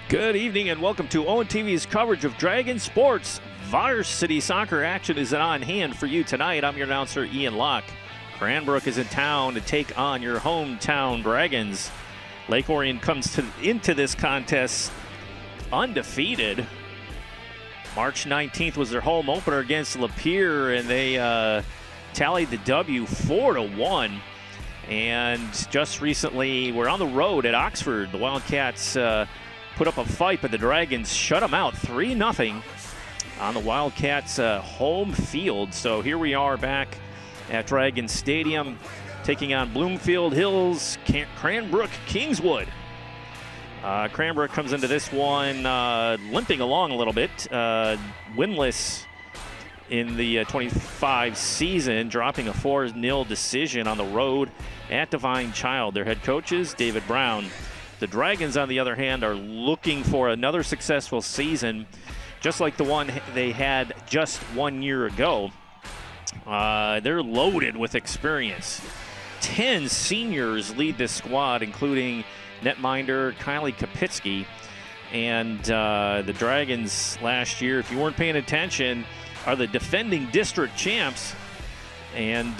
Good evening and welcome to ONTV's coverage of Dragon Sports. Varsity soccer action is on hand for you tonight. I'm your announcer, Ian Locke. Cranbrook is in town to take on your hometown Dragons. Lake Orion comes into this contest undefeated. March 19th was their home opener against Lapeer, and they tallied the W 4-1. And just recently, we're on the road at Oxford. The Wildcats put up a fight, but the Dragons shut them out 3-0 on the Wildcats' home field. So here we are back at Dragon Stadium, taking on Bloomfield Hills, Cranbrook, Kingswood. Cranbrook comes into this one limping along a little bit, winless in the 25 season, dropping a 4-0 decision on the road at Divine Child. Their head coach is David Brown. The Dragons, on the other hand, are looking for another successful season, just like the one they had just 1 year ago. They're loaded with experience. 10 seniors lead this squad, including netminder Kylie Kapitsky. And the Dragons last year, if you weren't paying attention, are the defending district champs. And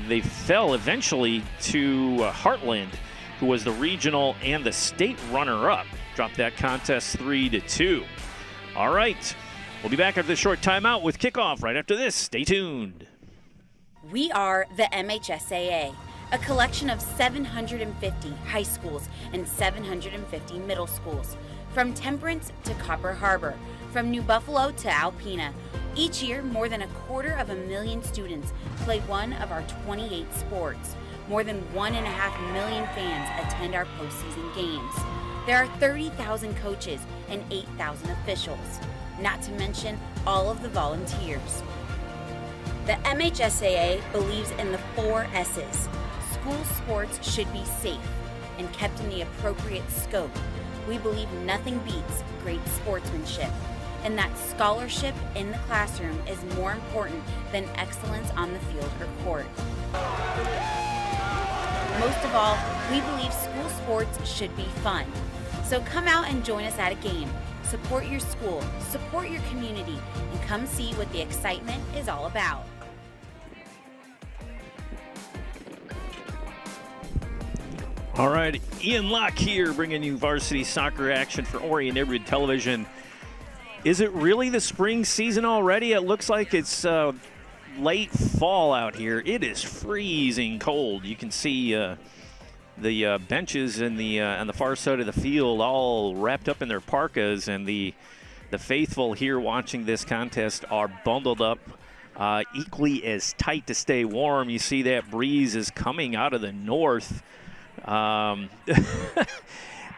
they fell eventually to Heartland, who was the regional and the state runner-up. Dropped that contest 3-2. All right, we'll be back after this short timeout with kickoff right after this. Stay tuned. We are the MHSAA, a collection of 750 high schools and 750 middle schools, from Temperance to Copper Harbor, from New Buffalo to Alpena. Each year, more than 250,000 students play one of our 28 sports. More than 1.5 million fans attend our postseason games. There are 30,000 coaches and 8,000 officials, not to mention all of the volunteers. The MHSAA believes in the 4 S's. School sports should be safe and kept in the appropriate scope. We believe nothing beats great sportsmanship, and that scholarship in the classroom is more important than excellence on the field or court. Most of all, we believe school sports should be fun. So come out and join us at a game. Support your school, support your community, and come see what the excitement is all about. All right, Ian Locke here, bringing you varsity soccer action for Orion Neighborhood Television. Is it really the spring season already? It looks like it's late fall out here. It is freezing cold. You can see the benches on the far side of the field all wrapped up in their parkas, and the faithful here watching this contest are bundled up equally as tight to stay warm. You see that breeze is coming out of the north.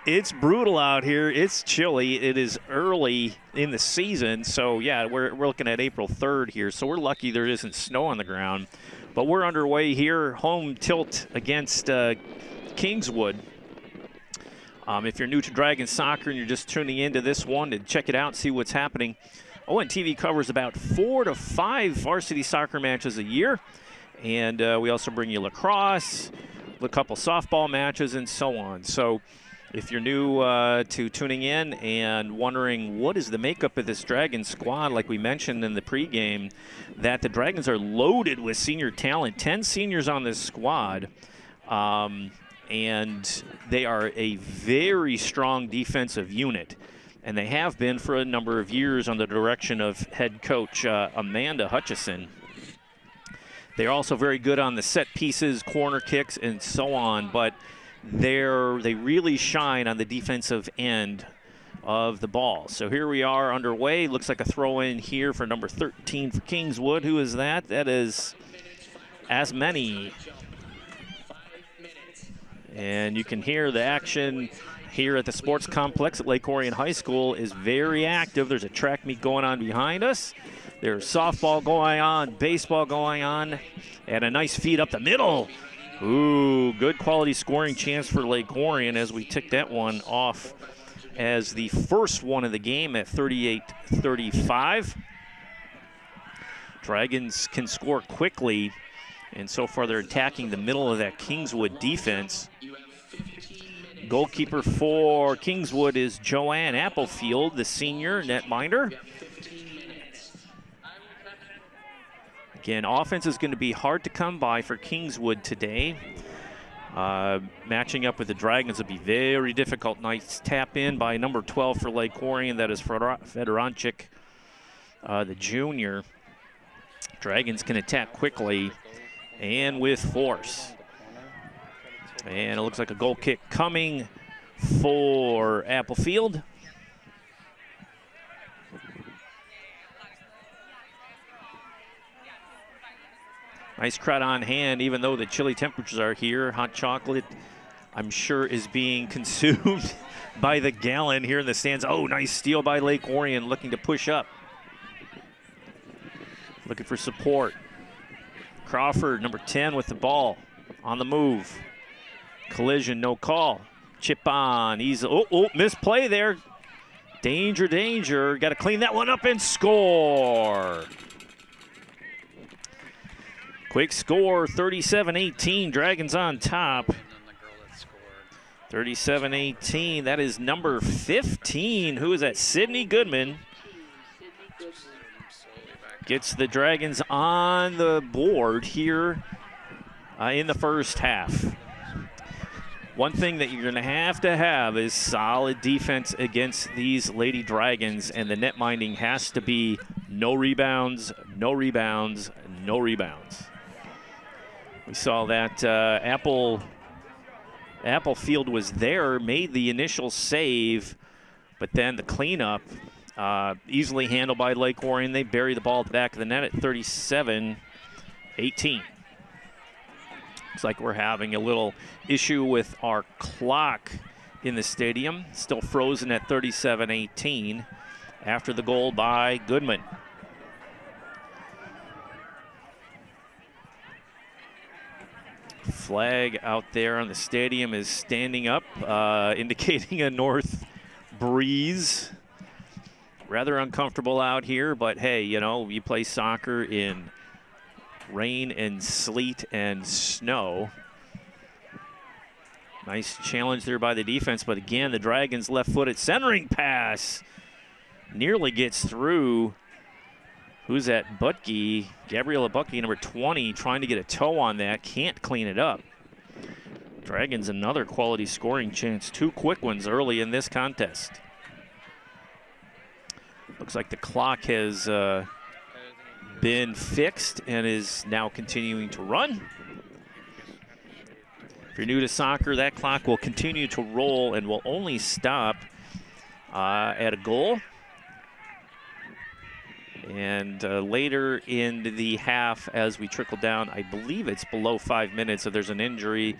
It's brutal out here. It's chilly. It is early in the season. So, yeah, we're looking at April 3rd here. So we're lucky there isn't snow on the ground. But we're underway here. Home tilt against Kingswood. If you're new to Dragon Soccer and you're just tuning into this one to check it out, see what's happening, ONTV covers about 4 to 5 varsity soccer matches a year. And we also bring you lacrosse, a couple softball matches, and so on. So if you're new to tuning in and wondering what is the makeup of this Dragon squad, like we mentioned in the pregame, that the Dragons are loaded with senior talent, 10 seniors on this squad, and they are a very strong defensive unit, and they have been for a number of years under the direction of head coach Amanda Hutchison. They're also very good on the set pieces, corner kicks, and so on, but they really shine on the defensive end of the ball. So here we are underway. Looks like a throw in here for number 13 for Kingswood. Who is that? That is Asmani. And you can hear the action here at the sports complex at Lake Orion High School is very active. There's a track meet going on behind us. There's softball going on, baseball going on, and a nice feed up the middle. Ooh, good quality scoring chance for Lake Orion as we tick that one off as the first one of the game at 38-35. Dragons can score quickly, and so far they're attacking the middle of that Kingswood defense. goalkeeper for Kingswood is Joanne Applefield, the senior netminder. Again, offense is going to be hard to come by for Kingswood today. Matching up with the Dragons will be very difficult. Nice tap in by number 12 for Lake Orion. That is Fedoranchik, the junior. Dragons can attack quickly and with force. And it looks like a goal kick coming for Applefield. Nice crowd on hand, even though the chilly temperatures are here. Hot chocolate, I'm sure, is being consumed by the gallon here in the stands. Oh, nice steal by Lake Orion, looking to push up. Looking for support. Crawford, number 10, with the ball on the move. Collision, no call. Chip on, easy. Oh, misplay there. Danger, danger. Got to clean that one up and score. Quick score, 37-18. Dragons on top. 37-18. That is number 15. Who is that? Sydney Goodman. Gets the Dragons on the board here in the first half. One thing that you're going to have is solid defense against these Lady Dragons, and the net minding has to be no rebounds, no rebounds, no rebounds. We saw that Applefield was there, made the initial save, but then the cleanup easily handled by Lake Orion. They bury the ball at the back of the net at 37-18. Looks like we're having a little issue with our clock in the stadium. Still frozen at 37-18 after the goal by Goodman. Flag out there on the stadium is standing up, indicating a north breeze. Rather uncomfortable out here, but hey, you know, you play soccer in rain and sleet and snow. Nice challenge there by the defense, but again, the Dragons left-footed centering pass nearly gets through. Who's that? Butke, Gabriella Butke, number 20, trying to get a toe on that. Can't clean it up. Dragons another quality scoring chance. Two quick ones early in this contest. Looks like the clock has been fixed and is now continuing to run. If you're new to soccer, that clock will continue to roll and will only stop at a goal. And later in the half, as we trickle down, I believe it's below 5 minutes. If there's an injury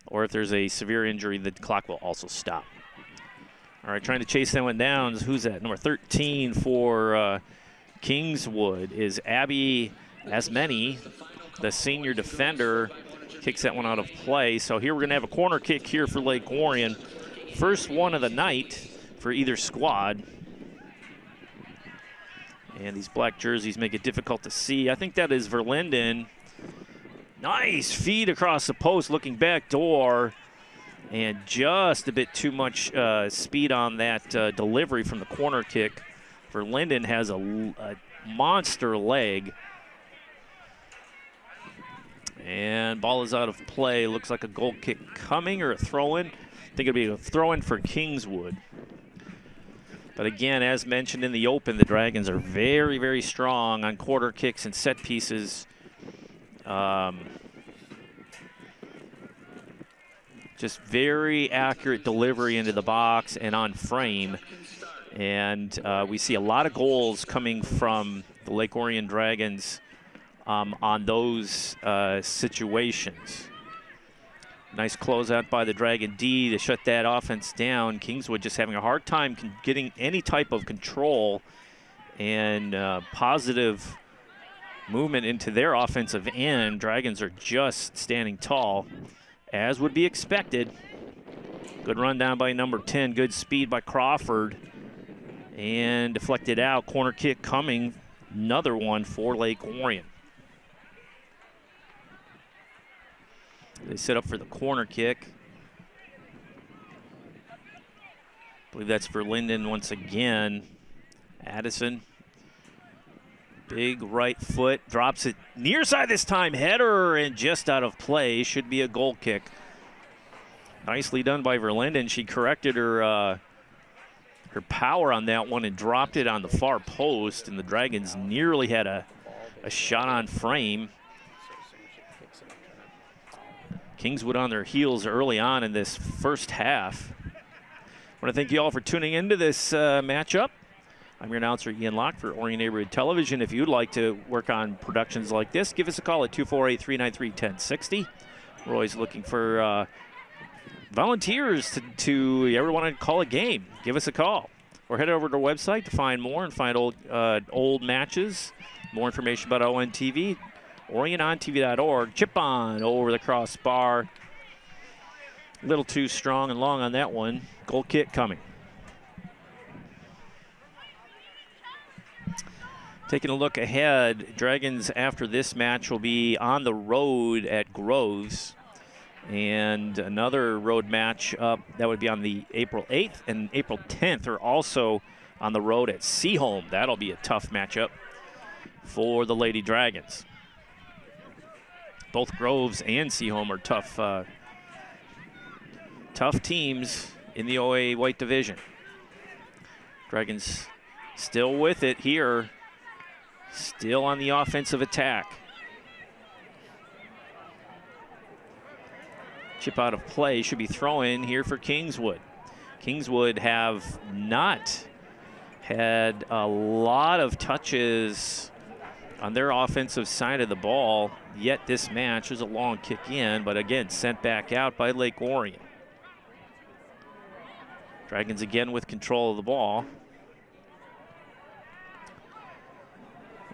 or if there's a severe injury, the clock will also stop. All right, trying to chase that one down. Who's that? Number 13 for Kingswood is Abby Asmeni, the senior defender. Kicks that one out of play. So here we're going to have a corner kick here for Lake Orion. First one of the night for either squad. And these black jerseys make it difficult to see. I think that is Verlinden. Nice feed across the post, looking back door. And just a bit too much speed on that delivery from the corner kick. Verlinden has a monster leg. And ball is out of play. Looks like a goal kick coming or a throw-in. I think it'll be a throw-in for Kingswood. But again, as mentioned in the open, the Dragons are very, very strong on quarter kicks and set pieces. Just very accurate delivery into the box and on frame. And we see a lot of goals coming from the Lake Orion Dragons on those situations. Nice closeout by the Dragon D to shut that offense down. Kingswood just having a hard time getting any type of control and positive movement into their offensive end. Dragons are just standing tall, as would be expected. Good run down by number 10. Good speed by Crawford. And deflected out. Corner kick coming. Another one for Lake Orion. They set up for the corner kick. believe that's for Linden once again. Addison. Big right foot. Drops it near side this time. Header and just out of play. Should be a goal kick. Nicely done by Verlinden. She corrected her power on that one and dropped it on the far post. And the Dragons nearly had a shot on frame. Kingswood on their heels early on in this first half. I want to thank you all for tuning into this matchup. I'm your announcer, Ian Locke, for Orion Neighborhood Television. If you'd like to work on productions like this, give us a call at 248-393-1060. We're always looking for volunteers to you ever want to call a game, give us a call. Or head over to our website to find more and find old matches, more information about ONTV, orionontv.org. Chip on over the crossbar. A little too strong and long on that one. Goal kick coming. Taking a look ahead, Dragons after this match will be on the road at Groves. And another road match up that would be on the April 8th and April 10th are also on the road at Seaholm. That'll be a tough matchup for the Lady Dragons. Both Groves and Seaholm are tough teams in the OA White Division. Dragons still with it here. Still on the offensive attack. Chip out of play, should be throw-in here for Kingswood. Kingswood have not had a lot of touches on their offensive side of the ball yet this match. There's a long kick in, but again, sent back out by Lake Orion. Dragons again with control of the ball.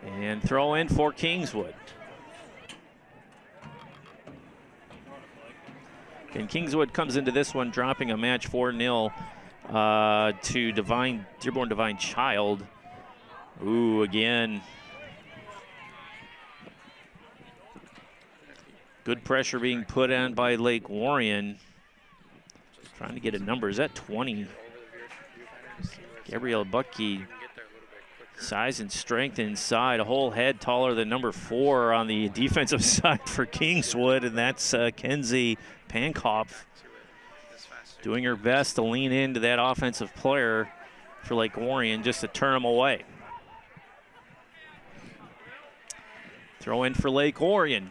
And throw in for Kingswood. And Kingswood comes into this one dropping a match 4-0 to Dearborn Divine Child. Ooh, again. Good pressure being put on by Lake Orion. Trying to get a number. Is that 20? Gabrielle Bucky. Size and strength inside, a whole head taller than number 4 on the defensive side for Kingswood, and that's Kenzie Pankopf doing her best to lean into that offensive player for Lake Orion just to turn them away. Throw in for Lake Orion.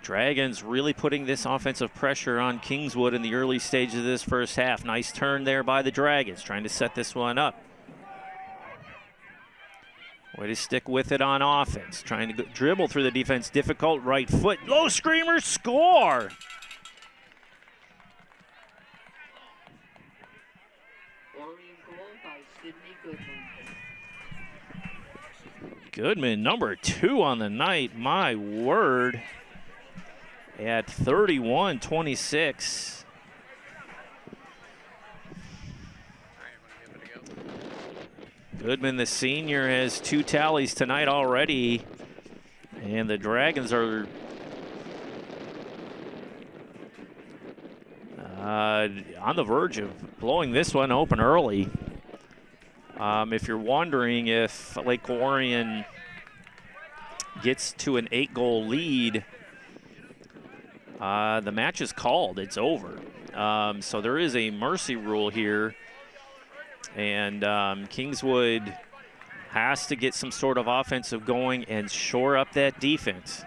Dragons really putting this offensive pressure on Kingswood in the early stages of this first half. Nice turn there by the Dragons, trying to set this one up. Way to stick with it on offense. Trying to dribble through the defense. Difficult right foot. Low screamer, score! Goodman, number 2 on the night. My word. At 31-26. Goodman, the senior, has 2 tallies tonight already. And the Dragons are on the verge of blowing this one open early. If you're wondering if Lake Orion gets to an 8-goal lead, the match is called. It's over. So there is a mercy rule here. And Kingswood has to get some sort of offensive going and shore up that defense.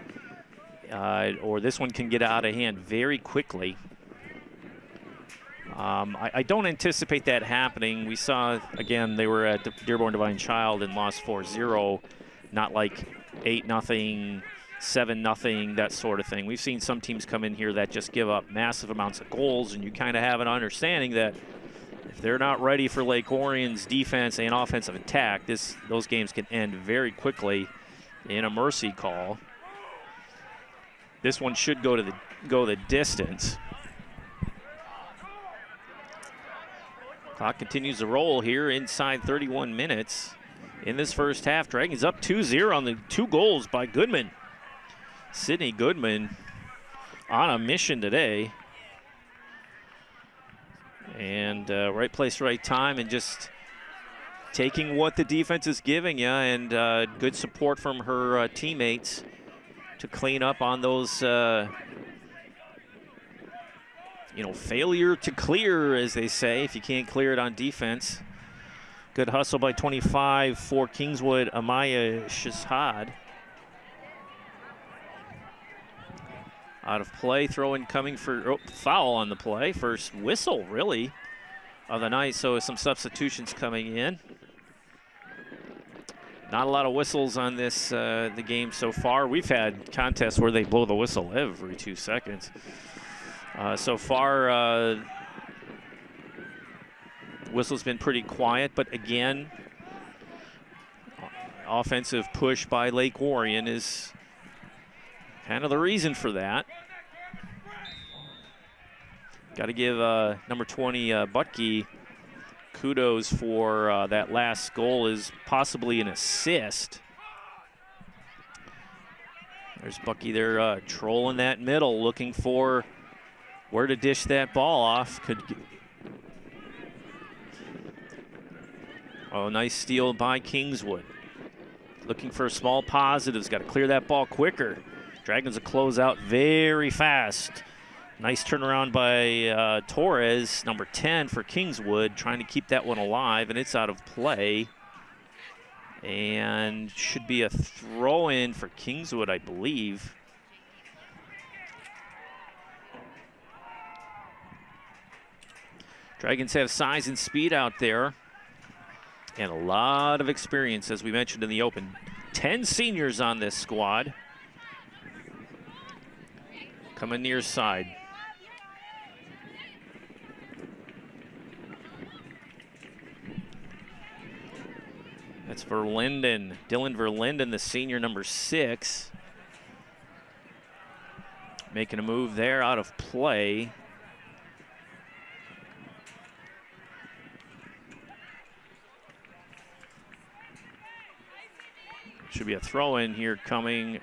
Or this one can get out of hand very quickly. I don't anticipate that happening. We saw, again, they were at the Dearborn Divine Child and lost 4-0. Not like 8-0, 7-0, that sort of thing. We've seen some teams come in here that just give up massive amounts of goals, and you kind of have an understanding that if they're not ready for Lake Orion's defense and offensive attack, those games can end very quickly in a mercy call. This one should go the distance. Clock continues to roll here inside 31 minutes in this first half. Dragons up 2-0 on the 2 goals by Goodman. Sydney Goodman on a mission today. And right place, right time, and just taking what the defense is giving you, and good support from her teammates to clean up on those, failure to clear, as they say, if you can't clear it on defense. Good hustle by 25 for Kingswood, Amaya Shazad. Out of play, throw-in coming for foul on the play. First whistle, really, of the night, so some substitutions coming in. Not a lot of whistles on this the game so far. We've had contests where they blow the whistle every 2 seconds. So far, whistle's been pretty quiet, but again, offensive push by Lake Orion is kind of the reason for that. Got to give number 20, Butke, kudos for that last goal, is possibly an assist. There's Bucky there trolling that middle, looking for where to dish that ball off. Nice steal by Kingswood. Looking for small positives, got to clear that ball quicker. Dragons will close out very fast. Nice turnaround by Torres, number 10 for Kingswood, trying to keep that one alive, and it's out of play. And should be a throw-in for Kingswood, I believe. Dragons have size and speed out there, and a lot of experience, as we mentioned in the open. 10 seniors on this squad. Coming near side. That's Verlinden. Dylan Verlinden, the senior, number 6. Making a move there, out of play. Should be a throw-in here coming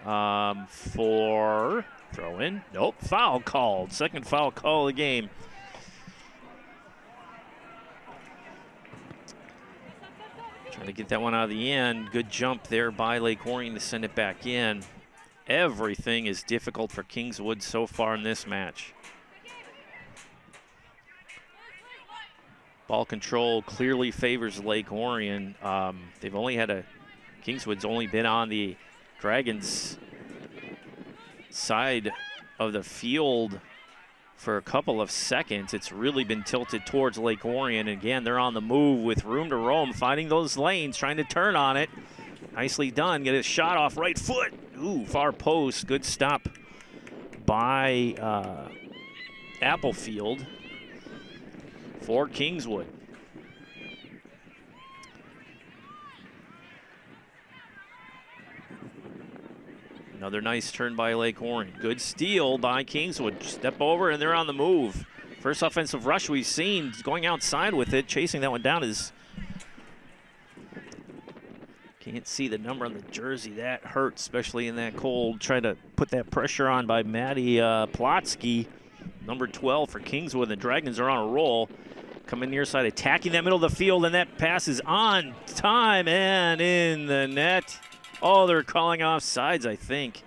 for throw-in. Nope, foul called. Second foul call of the game. Trying to get that one out of the end. Good jump there by Lake Orion to send it back in. Everything is difficult for Kingswood so far in this match. Ball control clearly favors Lake Orion. They've only had Kingswood's only been on the Dragons side of the field for a couple of seconds. It's really been tilted towards Lake Orion. Again, they're on the move with room to roam, finding those lanes, trying to turn on it. Nicely done. Get a shot off right foot. Ooh, far post. Good stop by Applefield for Kingswood. Another nice turn by Lake Orion. Good steal by Kingswood. Step over, and they're on the move. First offensive rush we've seen. Going outside with it. Chasing that one down is... Can't see the number on the jersey. That hurts, especially in that cold. Trying to put that pressure on by Maddie Plotsky. Number 12 for Kingswood. The Dragons are on a roll. Coming near side, attacking that middle of the field, and that pass is on time and in the net. Oh, they're calling off sides, I think.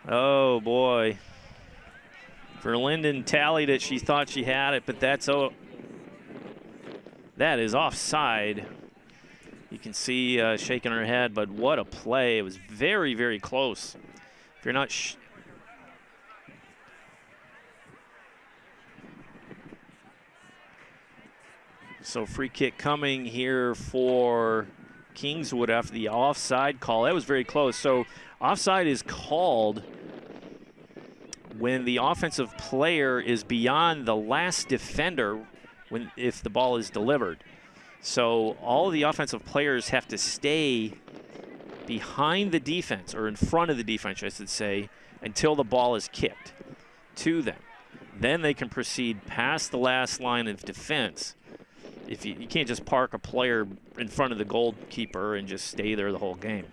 Oh, boy. Verlinden tallied it. She thought she had it, but that is offside. You can see shaking her head, but what a play. It was very, very close. If you're not... So free kick coming here for Kingswood after the offside call. That was very close. So offside is called when the offensive player is beyond the last defender if the ball is delivered. So all of the offensive players have to stay behind the defense, or in front of the defense, I should say, until the ball is kicked to them. Then they can proceed past the last line of defense. If you can't just park a player in front of the goalkeeper and just stay there the whole game.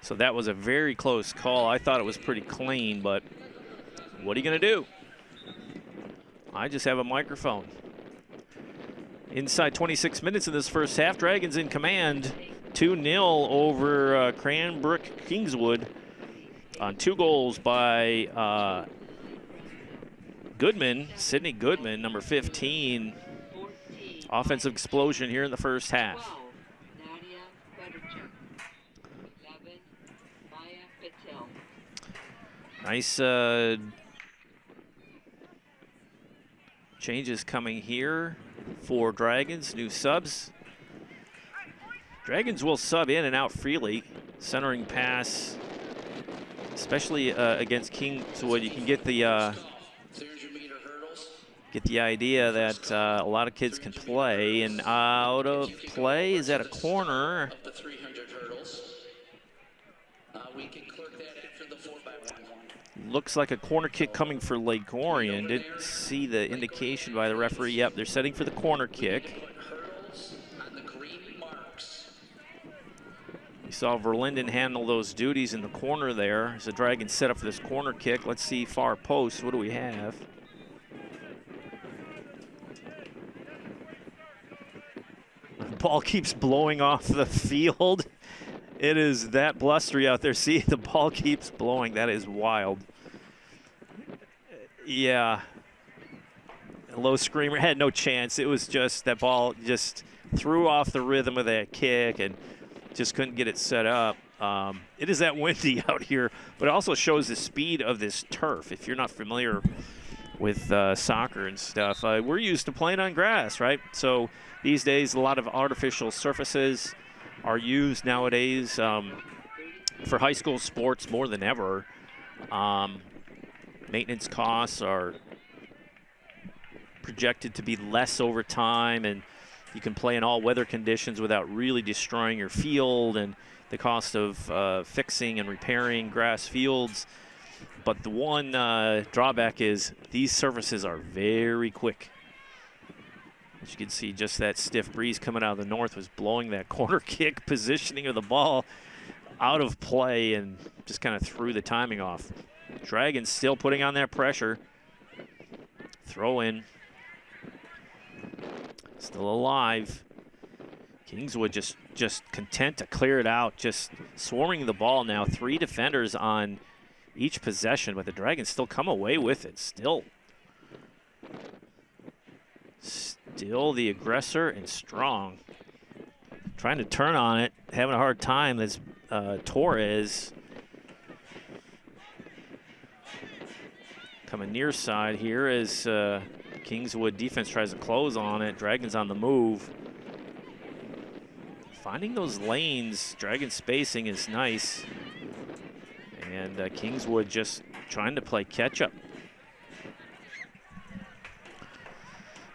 So that was a very close call. I thought it was pretty clean, but what are you going to do? I just have a microphone. Inside 26 minutes in this first half, Dragons in command. 2-0 over Cranbrook Kingswood on 2 goals by Goodman, Sydney Goodman, number 15. Offensive explosion here in the first half. Nice changes coming here for Dragons, new subs. Dragons will sub in and out freely. Centering pass, especially against Kingswood, you can get the idea that a lot of kids can play. And out of play is at a corner. Up to 300 hurdles. We can clerk that after the 4x1. Looks like a corner kick coming for Lake Orion. Didn't see the indication by the referee. Yep, they're setting for the corner kick. You saw Verlinden handle those duties in the corner there as the Dragons set up for this corner kick. Let's see far post. What do we have? The ball keeps blowing off the field. It is that blustery out there. See, the ball keeps blowing. That is wild. Yeah. Low screamer had no chance. It was just that ball just threw off the rhythm of that kick and just couldn't get it set up. It is that windy out here, but it also shows the speed of this turf. If you're not familiar with soccer and stuff, we're used to playing on grass, right? So these days, a lot of artificial surfaces are used nowadays for high school sports more than ever. Maintenance costs are projected to be less over time, and you can play in all weather conditions without really destroying your field and the cost of fixing and repairing grass fields. But the one drawback is these surfaces are very quick. As you can see, just that stiff breeze coming out of the north was blowing that corner kick positioning of the ball out of play and just kind of threw the timing off. Dragons still putting on that pressure. Throw in. Still alive. Kingswood just content to clear it out, just swarming the ball now. 3 defenders on each possession, but the Dragons still come away with it. Still the aggressor and strong. Trying to turn on it, having a hard time. That's Torres. Coming near side here as Kingswood defense tries to close on it. Dragons on the move. Finding those lanes, Dragon spacing is nice. And Kingswood just trying to play catch up.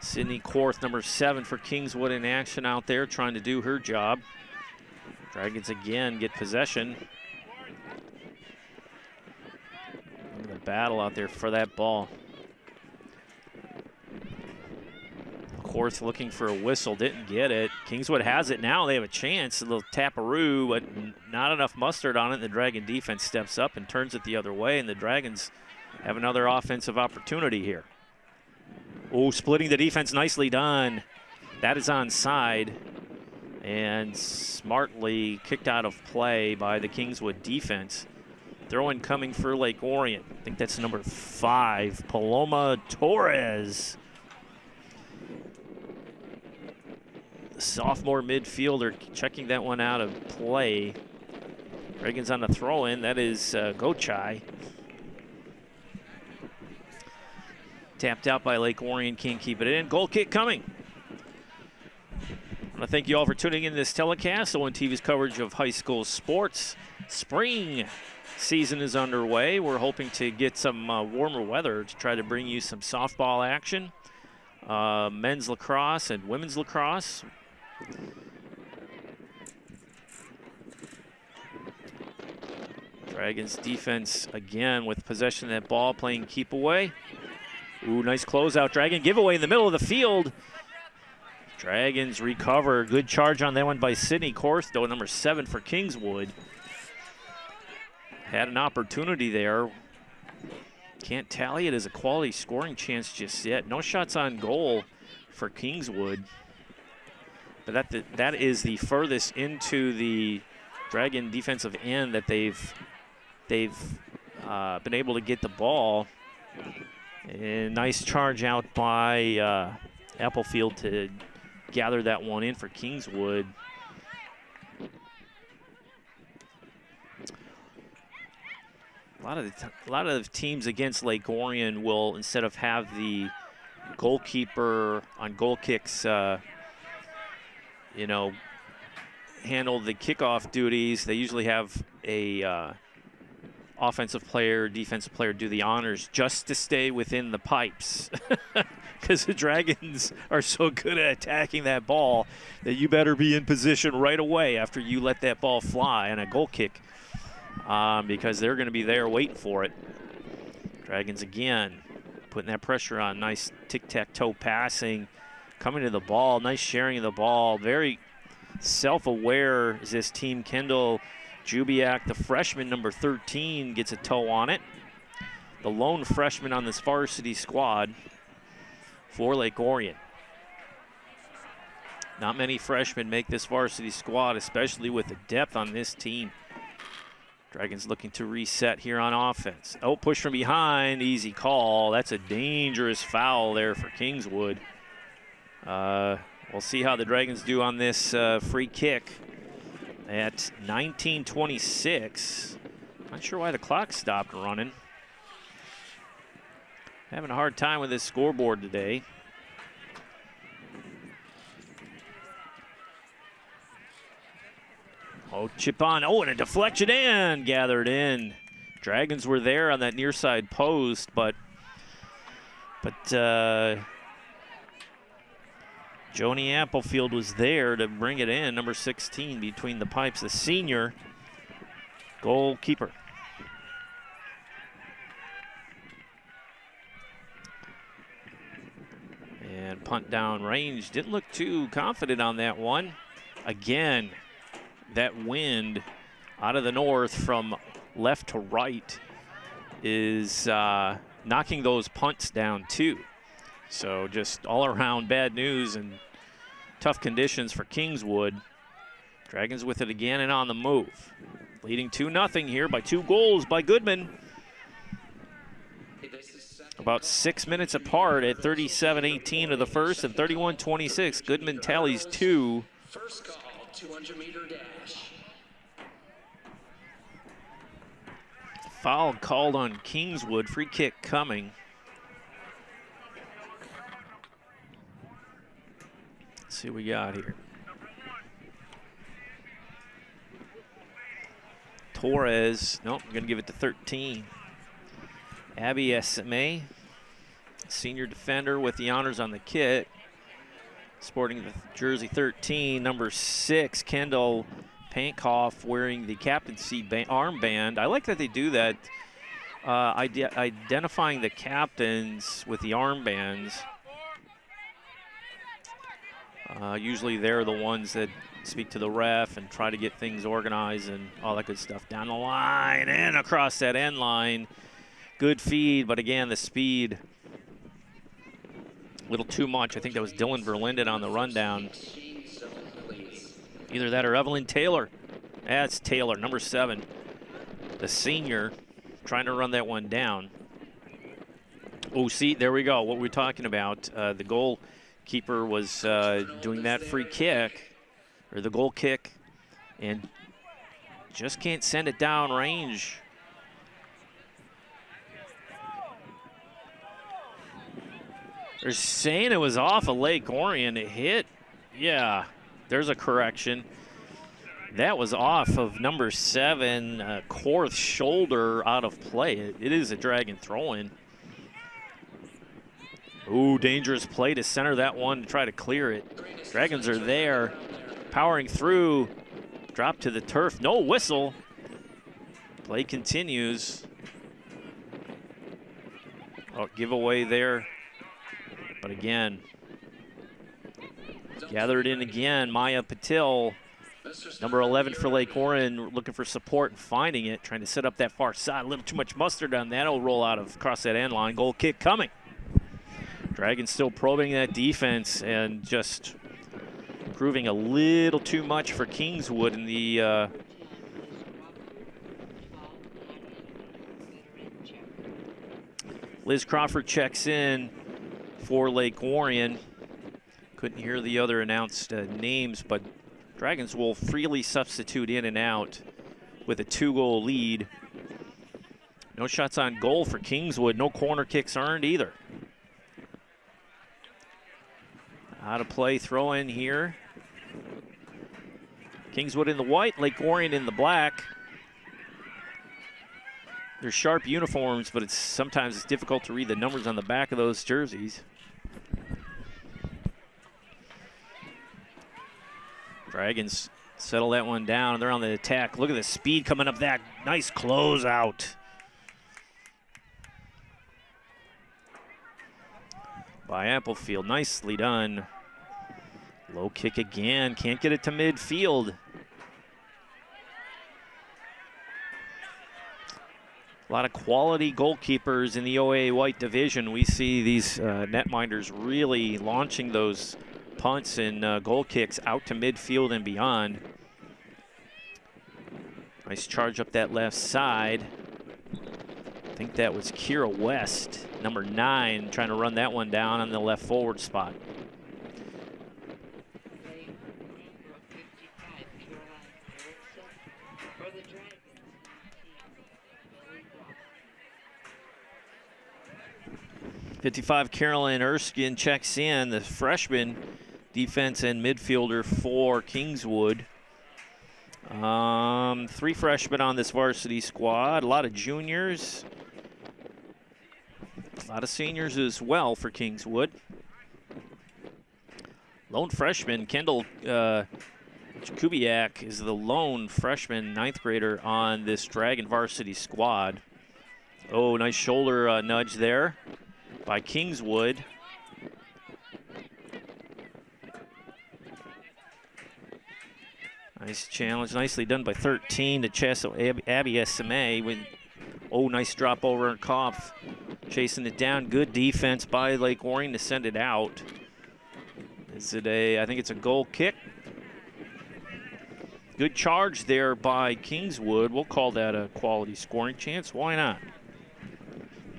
Sydney Korth, number 7 for Kingswood in action out there, trying to do her job. Dragons again get possession. Look at the battle out there for that ball. Korth looking for a whistle, didn't get it. Kingswood has it now. They have a chance. A little taparoo, but not enough mustard on it. The Dragon defense steps up and turns it the other way, and the Dragons have another offensive opportunity here. Oh, splitting the defense, nicely done. That is onside and smartly kicked out of play by the Kingswood defense. Throw-in coming for Lake Orion. I think that's number 5, Paloma Torres. The sophomore midfielder checking that one out of play. Dragons on the throw-in. That is Gochai. Tapped out by Lake Orion, can't keep it in. Goal kick coming. I want to thank you all for tuning in to this telecast. ONTV's coverage of high school sports. Spring season is underway. We're hoping to get some warmer weather to try to bring you some softball action, men's lacrosse and women's lacrosse. Dragons defense again with possession of that ball, playing keep away. Ooh, nice closeout. Dragon giveaway in the middle of the field. Dragons recover. Good charge on that one by Sydney Korth, though, number 7 for Kingswood. Had an opportunity there. Can't tally it as a quality scoring chance just yet. No shots on goal for Kingswood. But that is the furthest into the Dragon defensive end that they've been able to get the ball. And nice charge out by Applefield to gather that one in for Kingswood. A lot of teams against Lake Orion will, instead of have the goalkeeper on goal kicks, you know, handle the kickoff duties. They usually have a offensive player, defensive player do the honors just to stay within the pipes, because the Dragons are so good at attacking that ball that you better be in position right away after you let that ball fly on a goal kick. Because they're going to be there waiting for it. Dragons again putting that pressure on. Nice tic-tac-toe passing, coming to the ball. Nice sharing of the ball. Very self-aware is this team. Kendall Jubiak, the freshman, number 13, gets a toe on it. The lone freshman on this varsity squad for Lake Orion. Not many freshmen make this varsity squad, especially with the depth on this team. Dragons looking to reset here on offense. Oh, push from behind, easy call. That's a dangerous foul there for Kingswood. We'll see how the Dragons do on this free kick at 19:26. Not sure why the clock stopped running. Having a hard time with this scoreboard today. Oh, chip on. Oh, and a deflection and gathered in. Dragons were there on that near side post, but Joni Applefield was there to bring it in. Number 16 between the pipes, the senior goalkeeper. And punt down range. Didn't look too confident on that one. Again, that wind out of the north from left to right is knocking those punts down too. So just all around bad news and tough conditions for Kingswood. Dragons with it again and on the move. Leading 2-0 here by 2 goals by Goodman. About 6 minutes apart at 37-18 of the first and 31-26. Goodman tallies 2. First call, 200-meter dash. Foul called on Kingswood. Free kick coming. Let's see what we got here. Torres, nope, I'm going to give it to 13. Abby Esme, senior defender with the honors on the kit. Sporting the jersey 13, number 6, Kendall Pankoff, wearing the captaincy armband. I like that they do that, identifying the captains with the armbands. Usually they're the ones that speak to the ref and try to get things organized and all that good stuff. Down the line and across that end line. Good feed, but again, the speed a little too much. I think that was Dylan Verlinden on the rundown. Either that or Evelyn Taylor. That's Taylor, number 7. The senior trying to run that one down. Oh, see, there we go. What we're talking about. The goalkeeper was doing that free kick, or the goal kick, and just can't send it down range. They're saying it was off of Lake Orion. It hit. Yeah, there's a correction. That was off of number 7, Korth's shoulder out of play. It is a Dragon throw-in. Ooh, dangerous play to center that one to try to clear it. Dragons are there, powering through. Drop to the turf. No whistle. Play continues. Oh, giveaway there. But again, gathered in again. Maya Patil Number 11 for Lake Orion, looking for support and finding it, trying to set up that far side. A little too much mustard on that. It'll roll out across that end line. Goal kick coming. Dragons still probing that defense and just proving a little too much for Kingswood in the Liz Crawford checks in for Lake Orion. Couldn't hear the other announced names, but Dragons will freely substitute in and out with a 2-goal lead. No shots on goal for Kingswood. No corner kicks earned either. Out of play, throw in here. Kingswood in the white, Lake Orion in the black. They're sharp uniforms, but sometimes it's difficult to read the numbers on the back of those jerseys. Dragons settle that one down. They're on the attack. Look at the speed coming up that. Nice closeout. By Applefield. Nicely done. Low kick again. Can't get it to midfield. A lot of quality goalkeepers in the OA White division. We see these netminders really launching those punts and goal kicks out to midfield and beyond. Nice charge up that left side. I think that was Kira West, number 9, trying to run that one down on the left forward spot. '55 Carolyn Erskine checks in, the freshman defense and midfielder for Kingswood. 3 freshmen on this varsity squad, a lot of juniors, a lot of seniors as well for Kingswood. Lone freshman, Kendall Jakubiak is the lone freshman 9th grader on this Dragon varsity squad. Oh, nice shoulder nudge there by Kingswood. Nice challenge, nicely done by 13 to Chesso Abby SMA. Oh, nice drop over on Kopf, chasing it down. Good defense by Lake Orion to send it out. Is it I think it's a goal kick. Good charge there by Kingswood. We'll call that a quality scoring chance. Why not?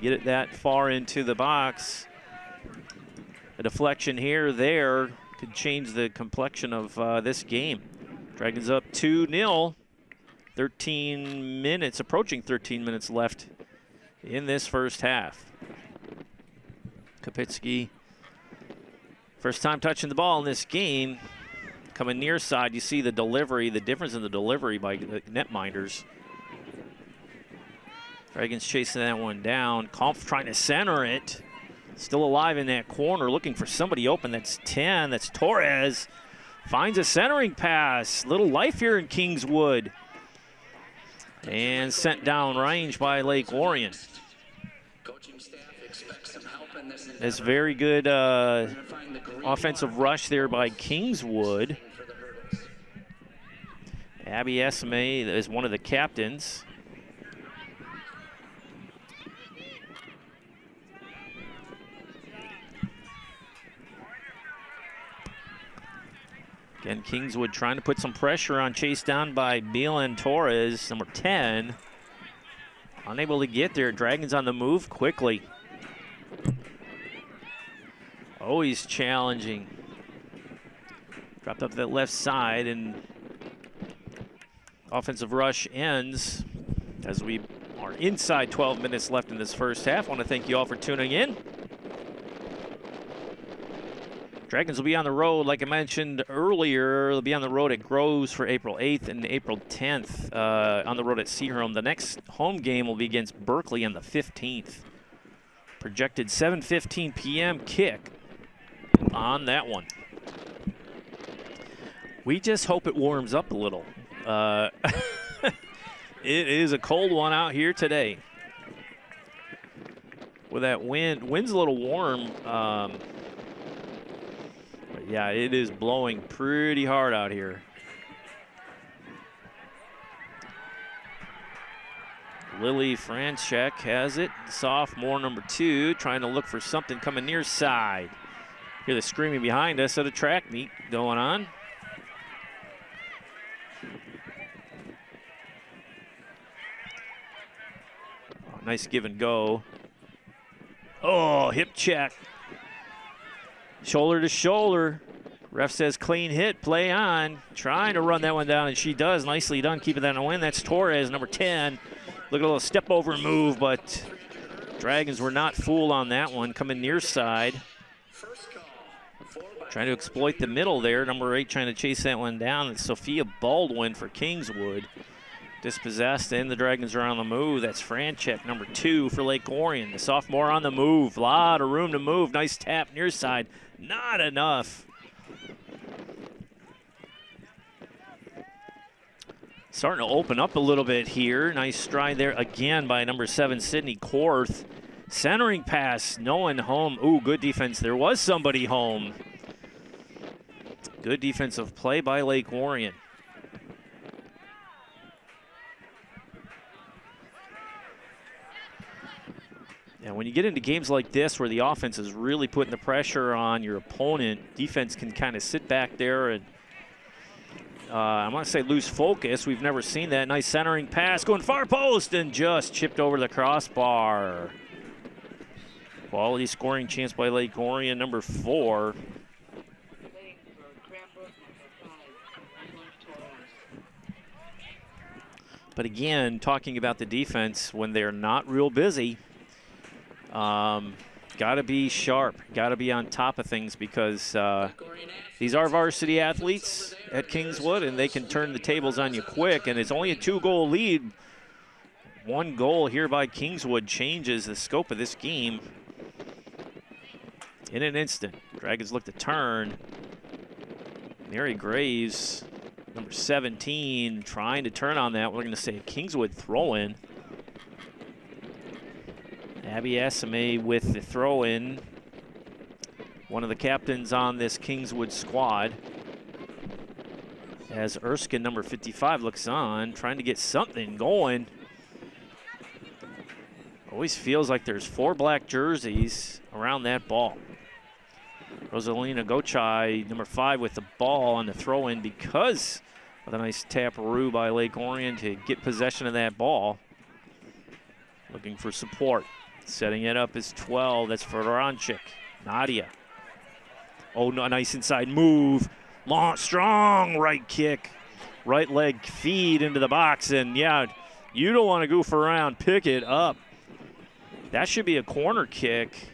Get it that far into the box. A deflection here, there, could change the complexion of this game. Dragons up 2-0. 13 minutes, approaching 13 minutes left in this first half. Kapitsky, first time touching the ball in this game. Coming near side, you see the delivery, the difference in the delivery by netminders. Dragons chasing that one down. Kampf trying to center it. Still alive in that corner, looking for somebody open. That's 10, that's Torres. Finds a centering pass. Little life here in Kingswood. And sent down range by Lake Orion. That's very good offensive rush there by Kingswood. Abby Esme is one of the captains. Again, Kingswood trying to put some pressure on, chased down by Milan Torres, number 10. Unable to get there. Dragons on the move quickly. Always challenging. Dropped up that left side, and offensive rush ends as we are inside 12 minutes left in this first half. I want to thank you all for tuning in. Dragons will be on the road, like I mentioned earlier. They'll be on the road at Groves for April 8th and April 10th on the road at Seaholm. The next home game will be against Berkeley on the 15th. Projected 7:15 p.m. kick on that one. We just hope it warms up a little. It is a cold one out here today. With that wind's a little warm. Yeah, it is blowing pretty hard out here. Lily Franchek has it. Sophomore number 2, trying to look for something coming near side. Hear the screaming behind us at a track meet going on. Oh, nice give and go. Oh, hip check. Shoulder to shoulder. Ref says clean hit, play on. Trying to run that one down, and she does. Nicely done, keeping that in a win. That's Torres, number 10. Look at a little step over move, but Dragons were not fooled on that one. Coming near side. Trying to exploit the middle there. Number 8 trying to chase that one down. It's Sophia Baldwin for Kingswood. Dispossessed, and the Dragons are on the move. That's Franchek, number 2 for Lake Orion. The sophomore on the move. Lot of room to move. Nice tap near side. Not enough. Starting to open up a little bit here. Nice stride there again by number 7, Sydney Korth. Centering pass, no one home. Ooh, good defense. There was somebody home. Good defensive play by Lake Orion. And when you get into games like this where the offense is really putting the pressure on your opponent, defense can kind of sit back there and I want to say lose focus. We've never seen that. Nice centering pass going far post and just chipped over the crossbar. Quality scoring chance by Lake Orion, number 4. But again, talking about the defense, when they're not real busy, got to be sharp, got to be on top of things because these are varsity athletes at Kingswood, and they can turn the tables on you quick, and it's only a 2-goal lead. 1 goal here by Kingswood changes the scope of this game in an instant. Dragons look to turn. Mary Graves, number 17, trying to turn on that. We're going to say a Kingswood throw-in. Abby Asame with the throw-in. One of the captains on this Kingswood squad. As Erskine, number 55, looks on, trying to get something going. Always feels like there's 4 black jerseys around that ball. Rosalina Gochai, number 5, with the ball on the throw-in because of the nice tap-a-roo by Lake Orion to get possession of that ball. Looking for support. Setting it up is 12. That's for Veronchik. Nadia. Oh, no, nice inside move. Long, strong right kick. Right leg feed into the box. And, yeah, you don't want to goof around. Pick it up. That should be a corner kick.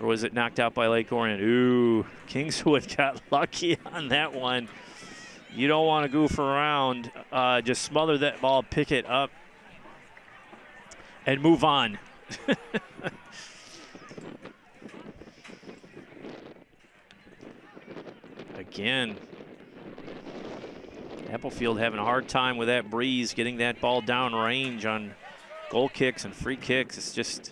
Or was it knocked out by Lake Orion? Ooh, Kingswood got lucky on that one. You don't want to goof around. Just smother that ball, pick it up, and move on. Again, Applefield having a hard time with that breeze, getting that ball down range on goal kicks and free kicks. It's just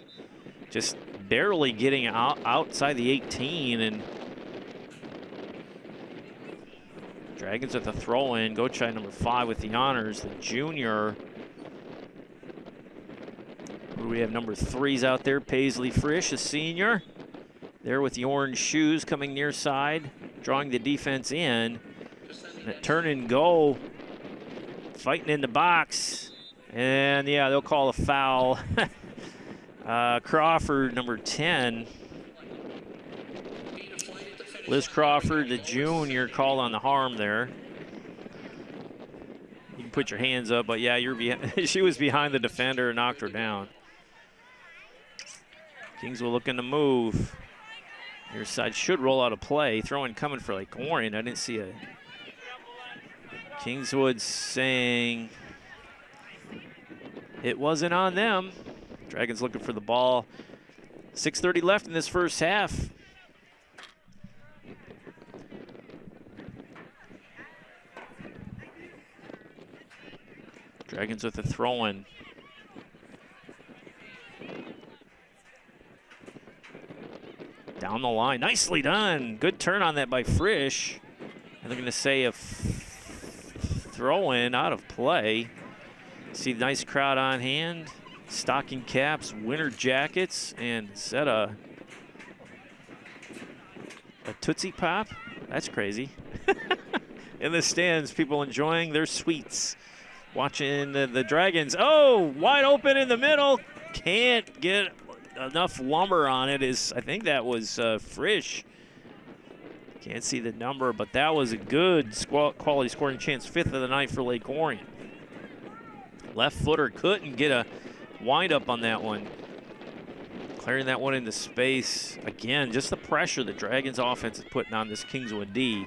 barely getting outside the 18, and Dragons at the throw-in. Gochai, number 5, with the honors. The junior. We have number 3s out there. Paisley Frisch, a senior. There with the orange shoes, coming near side, drawing the defense in. And a turn and go. Fighting in the box. And, yeah, they'll call a foul. Crawford, number 10. Liz Crawford, the junior, called on the harm there. You can put your hands up, but yeah, she was behind the defender and knocked her down. Kingswood looking to move. Your side should roll out a play. Throw-in coming for Lake Orion. I didn't see a. Kingswood saying it wasn't on them. Dragons looking for the ball. 6:30 left in this first half. Dragons with a throw-in. Down the line. Nicely done. Good turn on that by Frisch. And they're going to say a throw-in out of play. See the nice crowd on hand. Stocking caps, winter jackets, and set a Tootsie Pop. That's crazy. In the stands, people enjoying their sweets. Watching the Dragons. Oh, wide open in the middle. Can't get enough lumber on it. I think that was Frisch. Can't see the number, but that was a good quality scoring chance. 5th of the night for Lake Orion. Left footer couldn't get a wind up on that one. Clearing that one into space. Again, just the pressure the Dragons offense is putting on this Kingswood D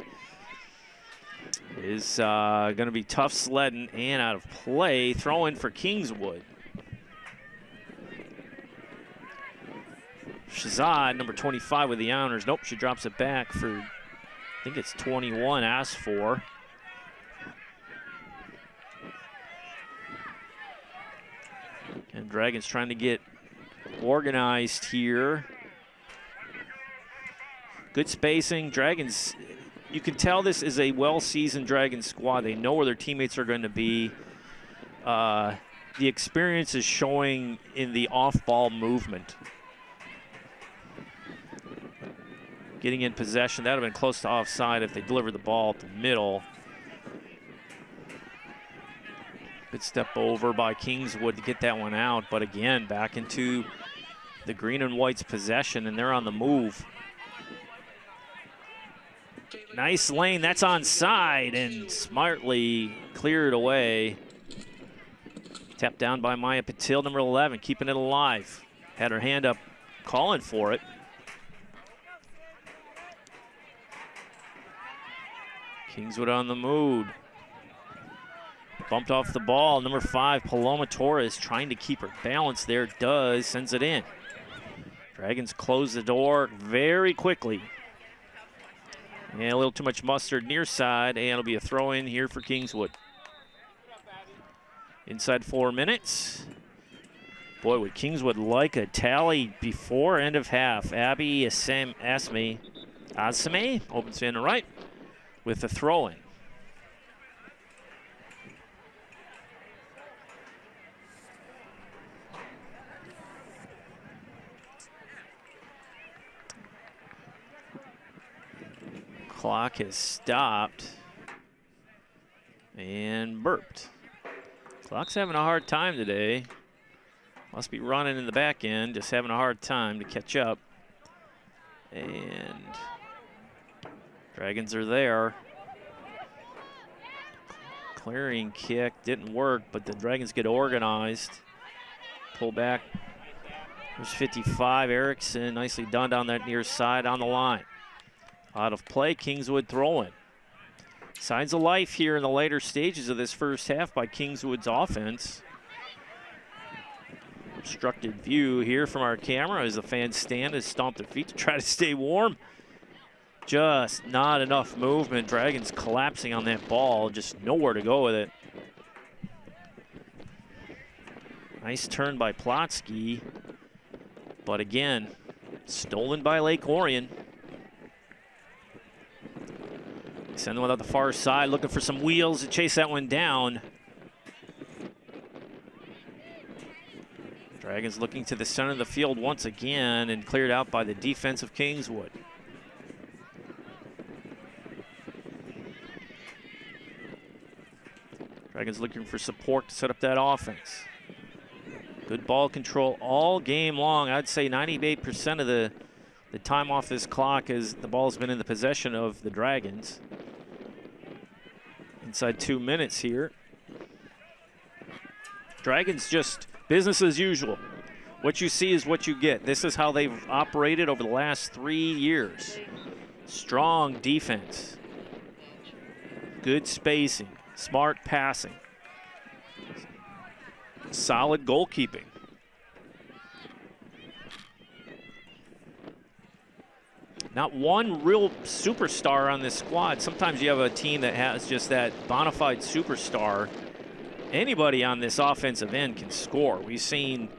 is going to be tough sledding and out of play. Throw in for Kingswood. Shazad, number 25 with the honors. Nope, she drops it back for, I think it's 21 asked for. And Dragons trying to get organized here. Good spacing. Dragons, you can tell this is a well-seasoned Dragons squad. They know where their teammates are going to be. The experience is showing in the off-ball movement. Getting in possession, that would have been close to offside if they delivered the ball at the middle. Good step over by Kingswood to get that one out, but again, back into the green and white's possession, and they're on the move. Nice lane, that's onside, and smartly cleared away. Tapped down by Maya Patil, number 11, keeping it alive. Had her hand up, calling for it. Kingswood on the move. Bumped off the ball. Number 5, Paloma Torres, trying to keep her balance there. Does, sends it in. Dragons close the door very quickly. And a little too much mustard near side, and it'll be a throw in here for Kingswood. Inside 4 minutes. Boy, would Kingswood like a tally before end of half. Abby Asme, opens in the right with the throw in. Clock has stopped and burped. Clock's having a hard time today. Must be running in the back end, just having a hard time to catch up. And Dragons are there. Clearing kick didn't work, but the Dragons get organized. Pull back. There's 55, Erickson, nicely done down that near side on the line. Out of play, Kingswood throwing. Signs of life here in the later stages of this first half by Kingswood's offense. Obstructed view here from our camera as the fans stand and stomp their feet to try to stay warm. Just not enough movement. Dragons collapsing on that ball, just nowhere to go with it. Nice turn by Plotsky, but again, stolen by Lake Orion. Send one out the far side, looking for some wheels to chase that one down. Dragons looking to the center of the field once again and cleared out by the defense of Kingswood. Dragons looking for support to set up that offense. Good ball control all game long. I'd say 98% of the time off this clock as the ball's been in the possession of the Dragons. Inside 2 minutes here. Dragons just business as usual. What you see is what you get. This is how they've operated over the last 3 years. Strong defense. Good spacing. Smart passing. Solid goalkeeping. Not one real superstar on this squad. Sometimes you have a team that has just that bona fide superstar. Anybody on this offensive end can score. We've seen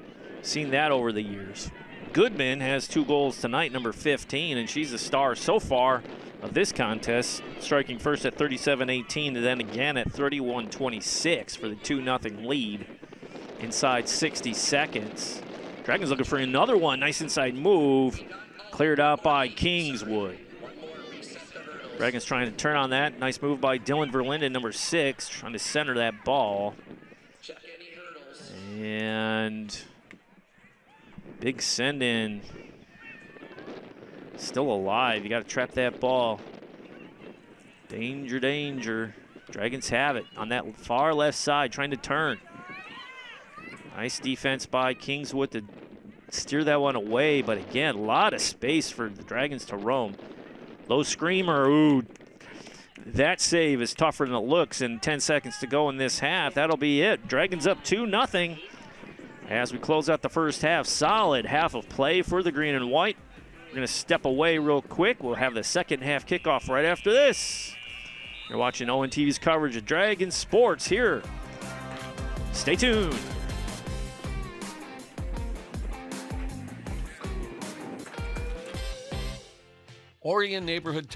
that over the years. Goodman has 2 goals tonight, number 15, and she's the star so far of this contest, striking first at 37-18 and then again at 31-26 for the 2-0 lead. inside 60 seconds. Dragons looking for another one. Nice inside move. Cleared out by Kingswood. Dragons trying to turn on that. Nice move by Dylan Verlinden, number 6, trying to center that ball. And big send in. Still alive. You got to trap that ball. Danger, danger. Dragons have it on that far left side, trying to turn. Nice defense by Kingswood to steer that one away, but again, a lot of space for the Dragons to roam. Low screamer, ooh. That save is tougher than it looks, and 10 seconds to go in this half. That'll be it. Dragons up 2-0 as we close out the first half. Solid half of play for the green and white. We're going to step away real quick. We'll have the second half kickoff right after this. You're watching ONTV's coverage of Dragon Sports here. Stay tuned. Orion Neighborhood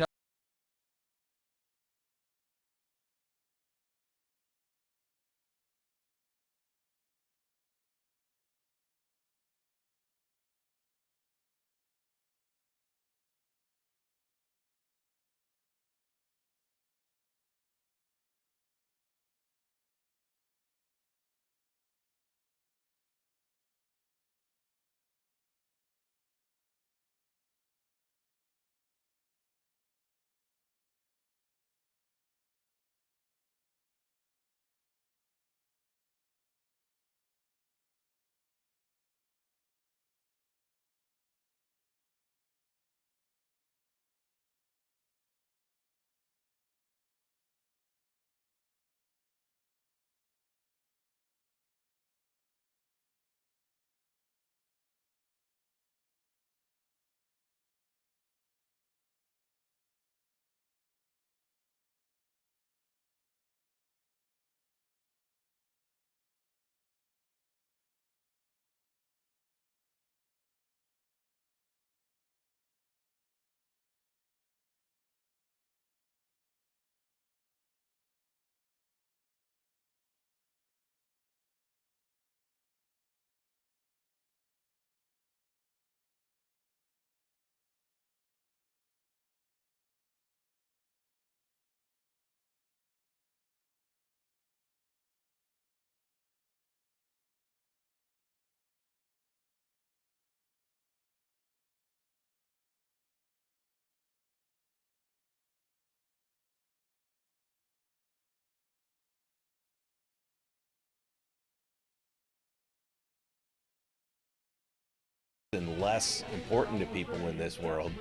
and less important to people in this world,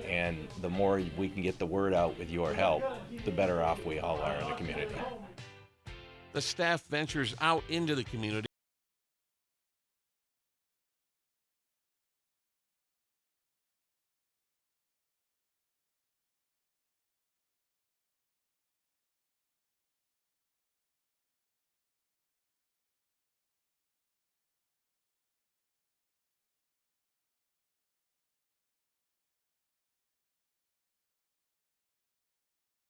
and the more we can get the word out with your help, the better off we all are in the community. The staff ventures out into the community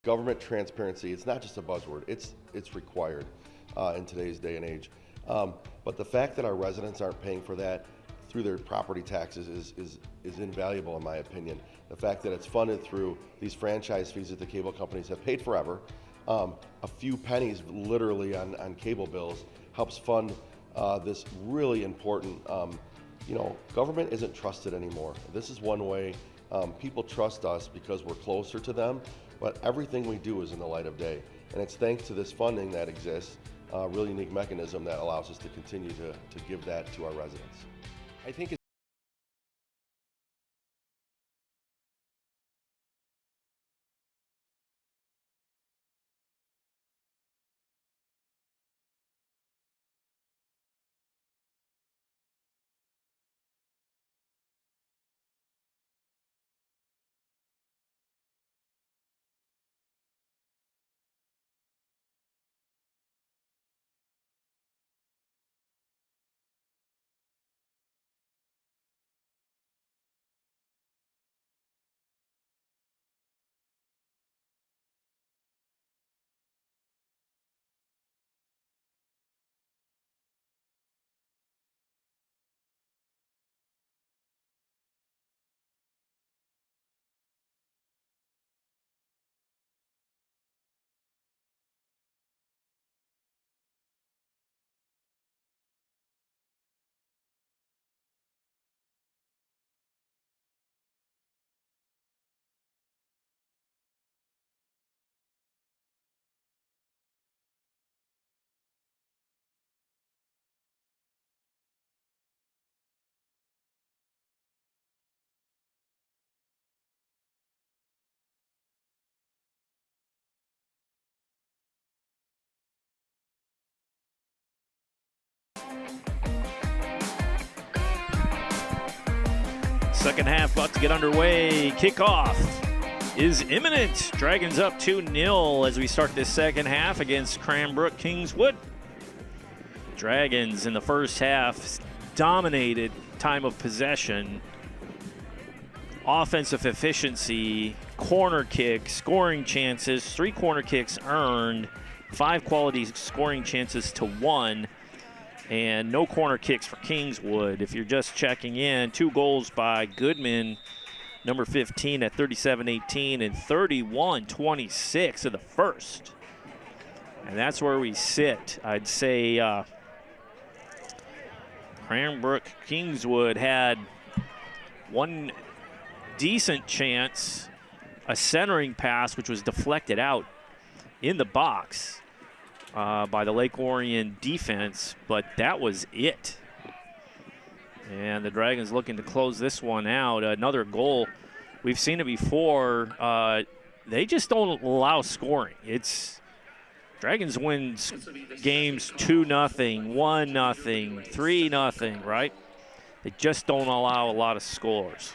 Government transparency, it's not just a buzzword, it's required in today's day and age. But the fact that our residents aren't paying for that through their property taxes is invaluable in my opinion. The fact that it's funded through these franchise fees that the cable companies have paid forever, a few pennies literally on cable bills helps fund this really important, government isn't trusted anymore. This is one way people trust us because we're closer to them. But everything we do is in the light of day. And it's thanks to this funding that exists, a really unique mechanism that allows us to continue to give that to our residents. I think it's Second half about to get underway. Kickoff is imminent. Dragons up 2-0 as we start this second half against Cranbrook Kingswood. Dragons in the first half dominated time of possession, offensive efficiency, corner kicks, scoring chances, 3 corner kicks earned, 5 quality scoring chances to 1. And no corner kicks for Kingswood. If you're just checking in, 2 goals by Goodman, number 15 at 37-18 and 31-26 in the first. And that's where we sit. I'd say Cranbrook Kingswood had one decent chance, a centering pass, which was deflected out in the box by the Lake Orion defense, but that was it. And the Dragons looking to close this one out. Another goal. We've seen it before. They just don't allow scoring. It's Dragons win games 2-0, 1-0, 3-0, right? They just don't allow a lot of scores.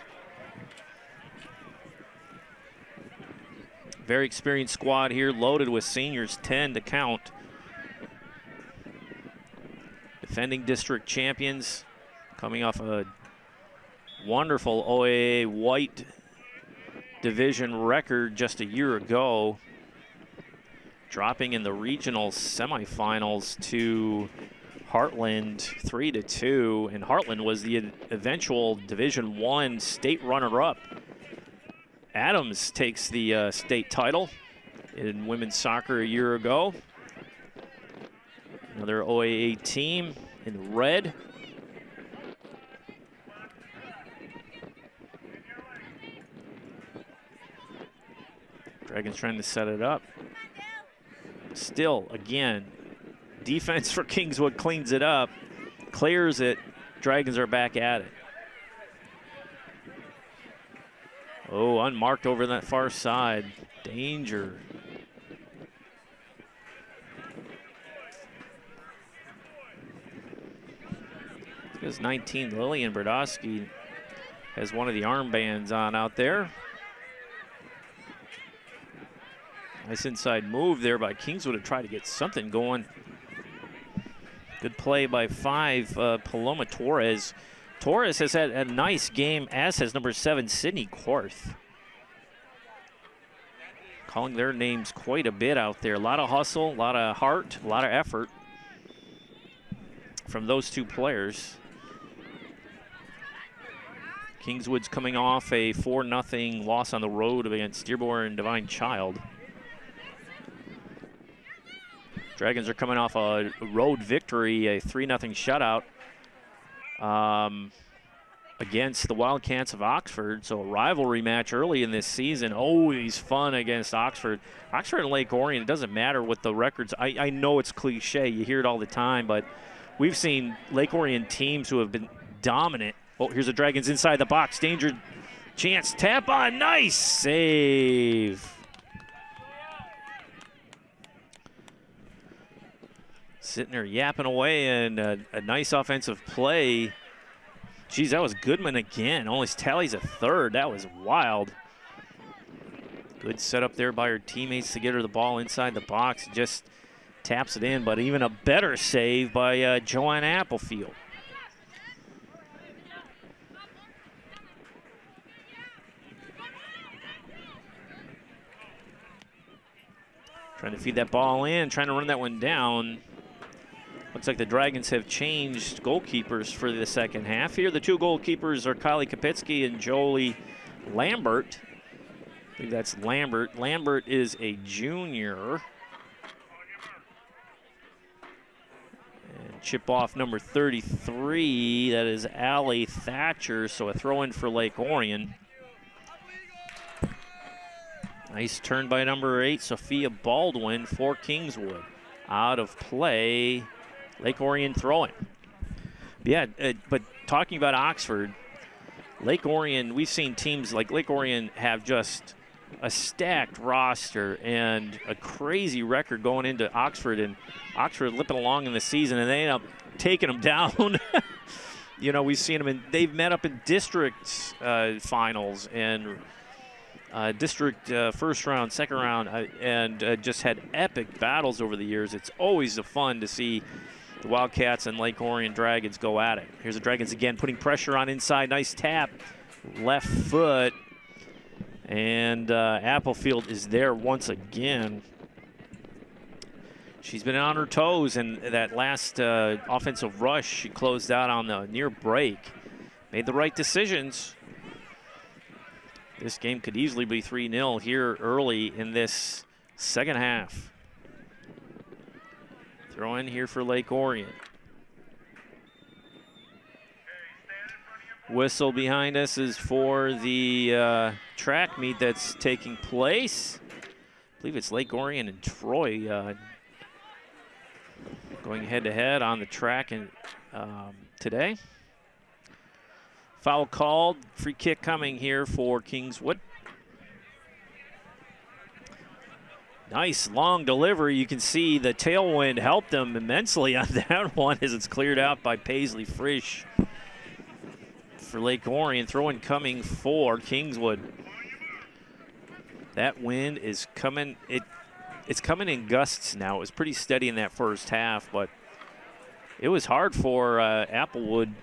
Very experienced squad here, loaded with seniors, 10 to count. Defending district champions, coming off a wonderful OAA white division record just a year ago, dropping in the regional semifinals to Heartland 3-2, and Heartland was the eventual Division I state runner-up. Adams takes the state title in women's soccer a year ago. Another OAA team in red. Dragons trying to set it up. Still, again, defense for Kingswood cleans it up, clears it. Dragons are back at it. Oh, unmarked over that far side. Danger. Because 19, Lillian Brodowski has one of the armbands on out there. Nice inside move there by Kingswood to try to get something going. Good play by 5, Paloma Torres. Torres has had a nice game, as has number 7, Sydney Korth. Calling their names quite a bit out there. A lot of hustle, a lot of heart, a lot of effort from those 2 players. Kingswood's coming off a 4-0 loss on the road against Dearborn Divine Child. Dragons are coming off a road victory, a 3-0 shutout against the Wildcats of Oxford. So a rivalry match early in this season. Always fun against Oxford. Oxford and Lake Orion, it doesn't matter what the records. I know it's cliche, you hear it all the time, but we've seen Lake Orion teams who have been dominant. Oh, here's the Dragons inside the box. Danger chance. Tap on. Nice save. Sitting there yapping away, and a nice offensive play. Geez, that was Goodman again. Only tallies a third. That was wild. Good setup there by her teammates to get her the ball inside the box. Just taps it in, but even a better save by Joanne Applefield. Trying to feed that ball in, trying to run that one down. Looks like the Dragons have changed goalkeepers for the second half. Here, the 2 goalkeepers are Kylie Kapitsky and Jolie Lambert. I think that's Lambert. Lambert is a junior. And chip off number 33, that is Allie Thatcher, so a throw-in for Lake Orion. Nice turn by number 8, Sophia Baldwin for Kingswood. Out of play, Lake Orion throwing. Yeah, but talking about Oxford, Lake Orion, we've seen teams like Lake Orion have just a stacked roster and a crazy record going into Oxford, and Oxford limping along in the season, and they end up taking them down. You know, we've seen them they've met up in district finals and district first round, second round, and just had epic battles over the years. It's always fun to see the Wildcats and Lake Orion Dragons go at it. Here's the Dragons again, putting pressure on inside. Nice tap, left foot. And Applefield is there once again. She's been on her toes, and that last offensive rush, she closed out on the near break. Made the right decisions. This game could easily be 3-0 here early in this second half. Throw in here for Lake Orion. Whistle behind us is for the track meet that's taking place. I believe it's Lake Orion and Troy going head-to-head on the track today. Foul called. Free kick coming here for Kingswood. Nice long delivery. You can see the tailwind helped them immensely on that one as it's cleared out by Paisley Frisch for Lake Orion. Throw-in coming for Kingswood. That wind is coming. It's coming in gusts now. It was pretty steady in that first half, but it was hard for Applefield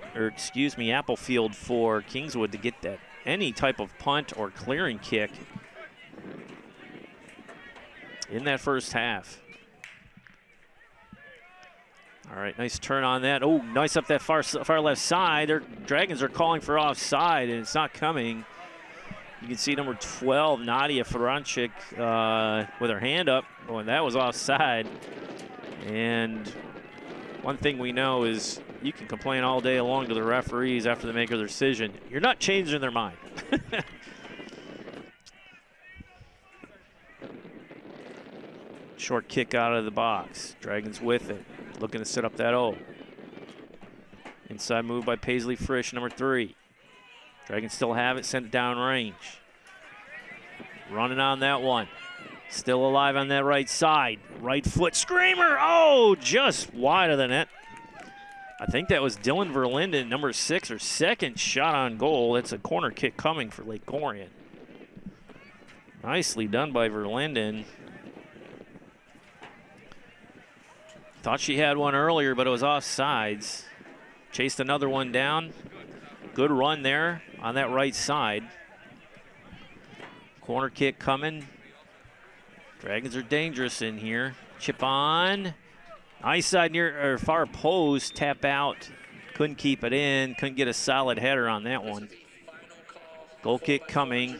for Kingswood to get that any type of punt or clearing kick in that first half. All right, nice turn on that. Oh, nice up that far left side. Their Dragons are calling for offside, and it's not coming. You can see number 12, Nadia Feranchik, with her hand up. Oh, and that was offside. And one thing we know is you can complain all day long to the referees after they make their decision. You're not changing their mind. Short kick out of the box. Dragons with it. Looking to set up that O. Inside move by Paisley Frisch, number 3. Dragons still have it, sent it down range. Running on that one. Still alive on that right side. Right foot screamer. Oh, just wide of the net. I think that was Dylan Verlinden, number 6, her second shot on goal. It's a corner kick coming for Lake Orion. Nicely done by Verlinden. Thought she had one earlier, but it was offsides. Chased another one down. Good run there on that right side. Corner kick coming. Dragons are dangerous in here. Chip on. Nice side near or far post. Tap out. Couldn't keep it in. Couldn't get a solid header on that one. Goal kick coming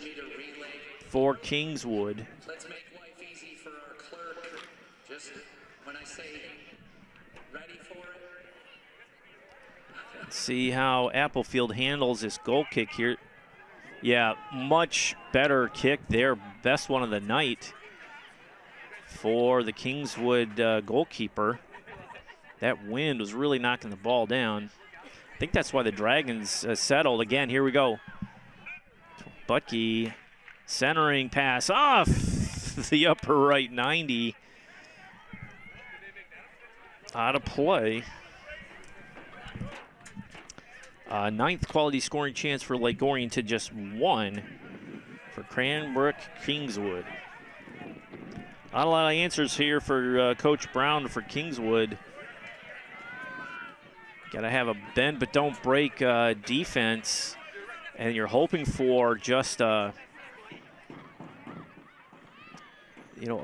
for Kingswood. Let's make life easy for our clerk. Just when I say ready for it. Let's see how Applefield handles this goal kick here. Yeah, much better kick there. Best one of the night for the Kingswood goalkeeper. That wind was really knocking the ball down. I think that's why the Dragons settled. Again, here we go. Butke centering pass off the upper right 90. Out of play. Ninth quality scoring chance for Lake Orion to just 1 for Cranbrook Kingswood. Not a lot of answers here for Coach Brown for Kingswood. Got to have a bend but don't break defense, and you're hoping for just a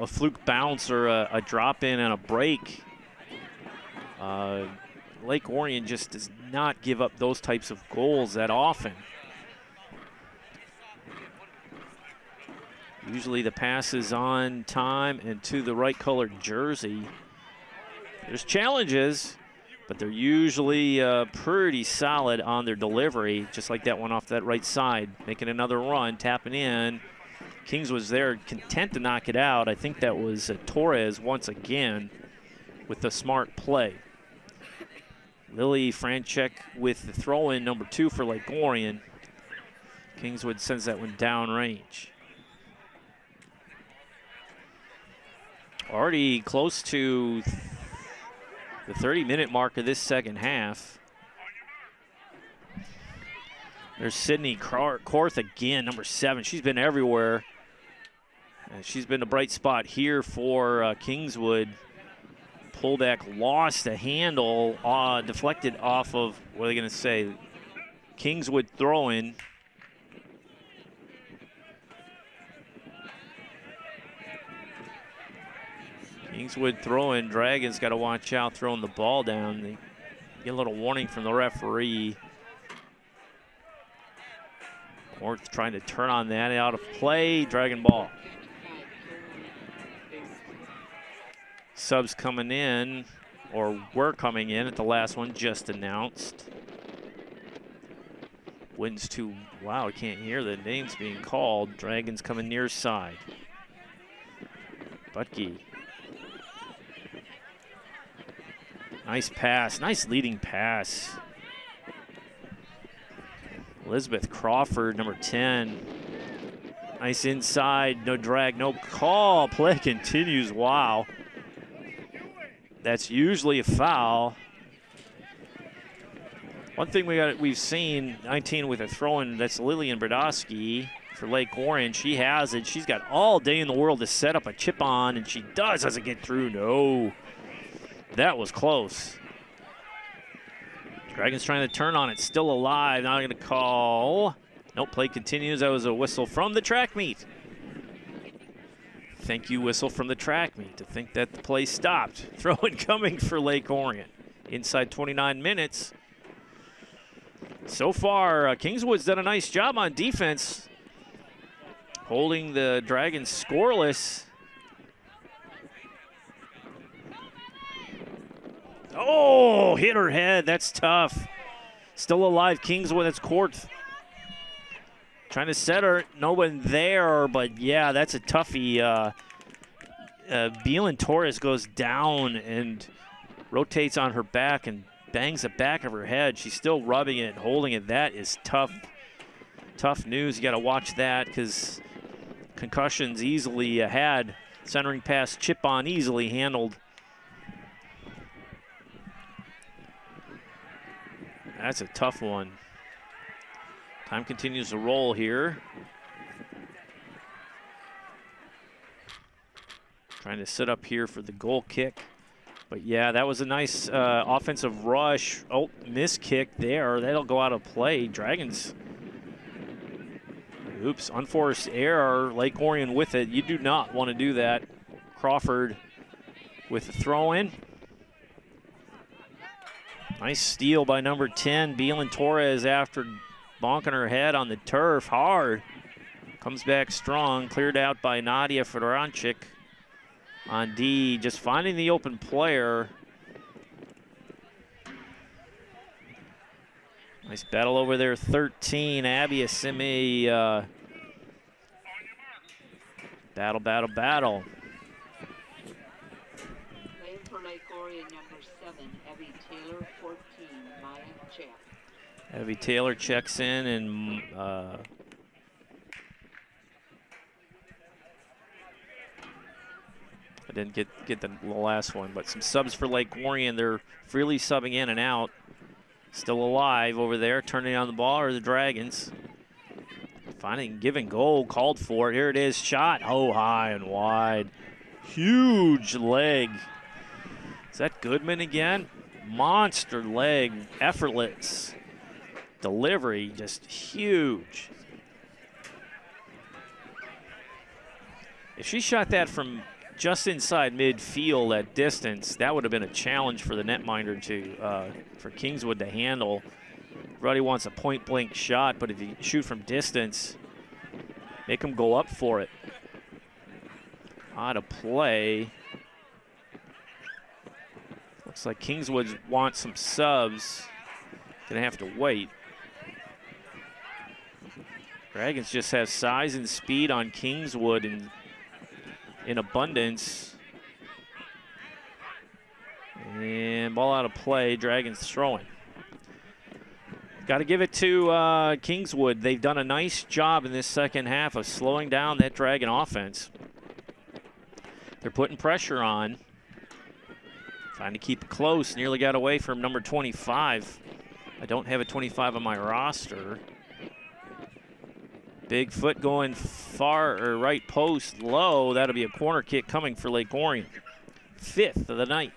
fluke bounce or a drop in and a break. Lake Orion just does not give up those types of goals that often. Usually the pass is on time and to the right colored jersey. There's challenges, but they're usually pretty solid on their delivery, just like that one off that right side. Making another run, tapping in. Kings was there, content to knock it out. I think that was Torres once again with the smart play. Lily Franchek with the throw-in, number 2 for Lake Orion. Kingswood sends that one down range. Already close to the 30-minute mark of this second half. There's Sydney Korth again, number 7. She's been everywhere. She's been a bright spot here for Kingswood. Pullback lost the handle, deflected off of, what are they going to say? Kingswood throw-in. Kingswood throwing. Dragons got to watch out throwing the ball down. They get a little warning from the referee. Korth trying to turn on that, out of play. Dragon ball. Subs coming in, or were coming in at the last one, just announced. Wins to, wow, I can't hear the names being called. Dragons coming near side. Butke. Nice pass, nice leading pass. Elizabeth Crawford, number 10. Nice inside, no drag, no call. Play continues, wow. That's usually a foul. One thing we've seen, 19 with a throw-in, that's Lillian Brodowski for Lake Orion. She has it. She's got all day in the world to set up a chip on, and she doesn't get through. No. That was close. Dragons trying to turn on it, still alive. Now going to call. Nope, play continues. That was a whistle from the track meet. Thank you, whistle from the track meet to think that the play stopped. Throw-in coming for Lake Orion. Inside 29 minutes. So far, Kingswood's done a nice job on defense, holding the Dragons scoreless. Oh, hit her head. That's tough. Still alive, Kingswood. That's Korth. Trying to set her. No one there, but yeah, that's a toughie. Beelan Torres goes down and rotates on her back and bangs the back of her head. She's still rubbing it and holding it. That is tough. Tough news. You got to watch that because concussions easily had. Centering pass, chip on, easily handled. That's a tough one. Time continues to roll here. Trying to sit up here for the goal kick. But yeah, that was a nice offensive rush. Oh, miss kick there. That'll go out of play. Dragons. Oops, unforced error. Lake Orion with it. You do not want to do that. Crawford with the throw-in. Nice steal by number 10. Beelan Torres after bonking her head on the turf hard. Comes back strong. Cleared out by Nadia Fedoranchik on D. Just finding the open player. Nice battle over there. 13. Abby Asimi. Battle, battle, battle. Playing for Lake Orion, number 7, Evie Taylor, 14, Maya Check. Evie Taylor checks in, and I didn't get the last one, but some subs for Lake Orion. They're freely subbing in and out. Still alive over there, turning on the ball are the Dragons. Finding giving goal, called for it. Here it is, shot. Oh, high and wide. Huge leg. Is that Goodman again? Monster leg, effortless delivery, just huge. If she shot that from just inside midfield at distance, that would have been a challenge for the netminder for Kingswood to handle. Ruddy wants a point-blank shot, but if you shoot from distance, make them go up for it. Out of play. Looks like Kingswood wants some subs. Gonna have to wait. Dragons just have size and speed on Kingswood in abundance. And ball out of play, Dragons throwing. Got to give it to Kingswood. They've done a nice job in this second half of slowing down that Dragon offense. They're putting pressure on. Trying to keep it close. Nearly got away from number 25. I don't have a 25 on my roster. Big foot going far or right post low. That'll be a corner kick coming for Lake Orion. 5th of the night.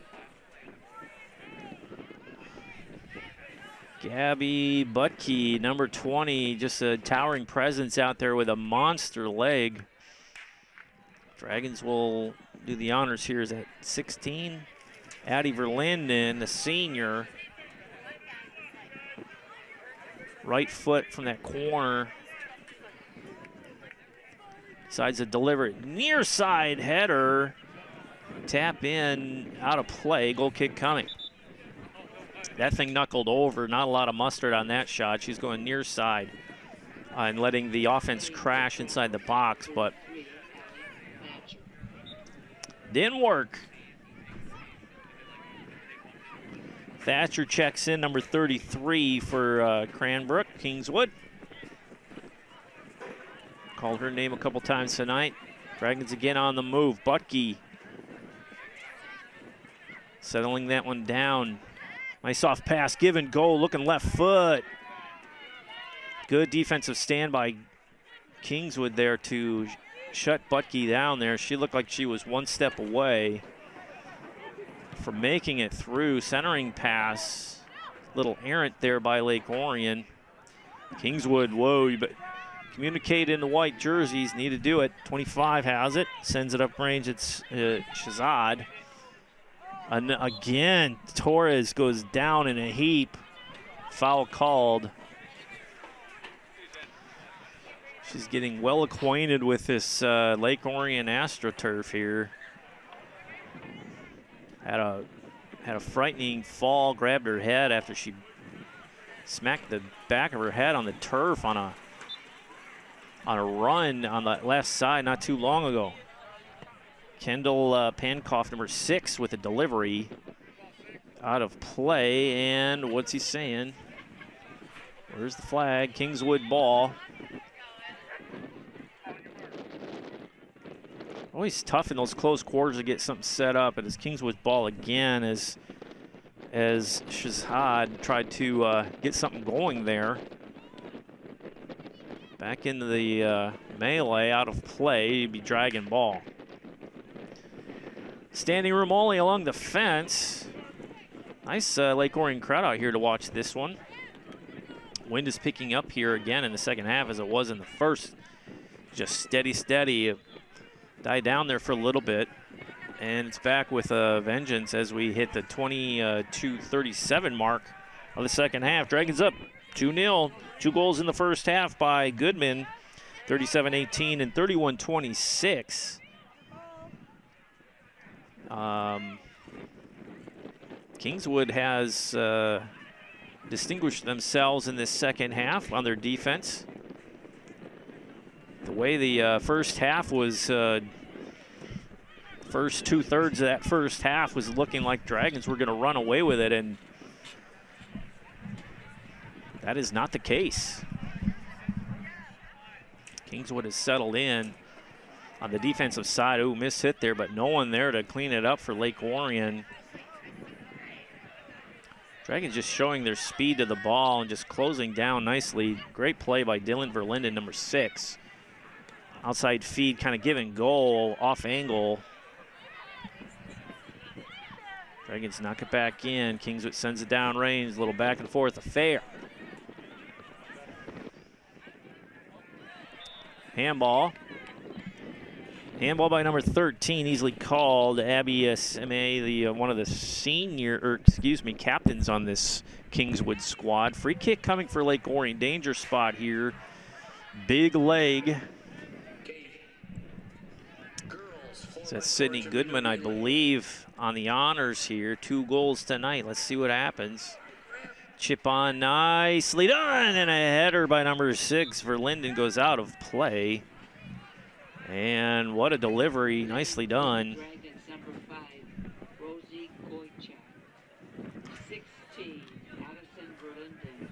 Gabby Butke, number 20, just a towering presence out there with a monster leg. Dragons will do the honors here. Is at 16. Addie Verlinden, the senior. Right foot from that corner. Decides to deliver it. Near side header. Tap in, out of play. Goal kick coming. That thing knuckled over. Not a lot of mustard on that shot. She's going near side and letting the offense crash inside the box, but didn't work. Thatcher checks in, number 33 for Cranbrook, Kingswood. Called her name a couple times tonight. Dragons again on the move. Butke settling that one down. Nice off pass, give and go, looking left foot. Good defensive stand by Kingswood there to shut Butke down there. She looked like she was one step away from making it through. Centering pass, little errant there by Lake Orion. Kingswood, whoa, but communicate in the white jerseys, need to do it. 25 has it, sends it up range. It's Shazad. And again, Torres goes down in a heap. Foul called. She's getting well acquainted with this Lake Orion AstroTurf here. Had a frightening fall, grabbed her head after she smacked the back of her head on the turf on a run on the left side not too long ago. Kendall Pankoff, number 6, with a delivery out of play. And what's he saying? Where's the flag? Kingswood ball. Always tough in those close quarters to get something set up. And it's Kingswood ball again as Shazad tried to get something going there. Back into the melee, out of play. He'd be dragging ball. Standing room only along the fence. Nice Lake Orion crowd out here to watch this one. Wind is picking up here again in the second half as it was in the first. Just steady. It died down there for a little bit. And it's back with a vengeance as we hit the 22:37 mark of the second half. Dragons up 2-0. 2 goals in the first half by Goodman. 37-18 and 31-26. Kingswood has distinguished themselves in this second half on their defense. The way the first half was, first 2/3 of that first half was looking like Dragons were going to run away with it, and that is not the case. Kingswood has settled in on the defensive side. Ooh, missed hit there, but no one there to clean it up for Lake Orion. Dragons just showing their speed to the ball and just closing down nicely. Great play by Dylan Verlinden, number 6. Outside feed, kind of give and go, off angle. Dragons knock it back in. Kingswood sends it down range, a little back and forth affair. Handball. Handball by number 13, easily called. Abby Seme, the one of the captains on this Kingswood squad. Free kick coming for Lake Orion. Danger spot here. Big leg. So that's Sydney Goodman, I believe, on the honors here. 2 goals tonight. Let's see what happens. Chip on, nicely done, and a header by number 6. Verlinden goes out of play. And what a delivery, nicely done. Dragons number 5, Rosie Koichak. 16, Addison Verlinden.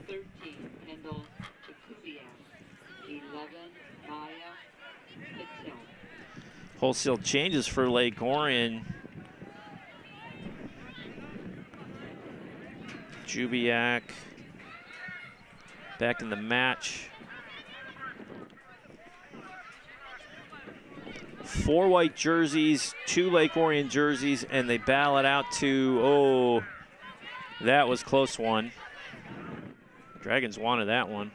13, Kendall Jakubiak. 11, Maya Patel. Wholesale changes for Lake Orion. Jubiak back in the match. 4 white jerseys, 2 Lake Orion jerseys, and they battle it out to, oh, that was close one. Dragons wanted that one.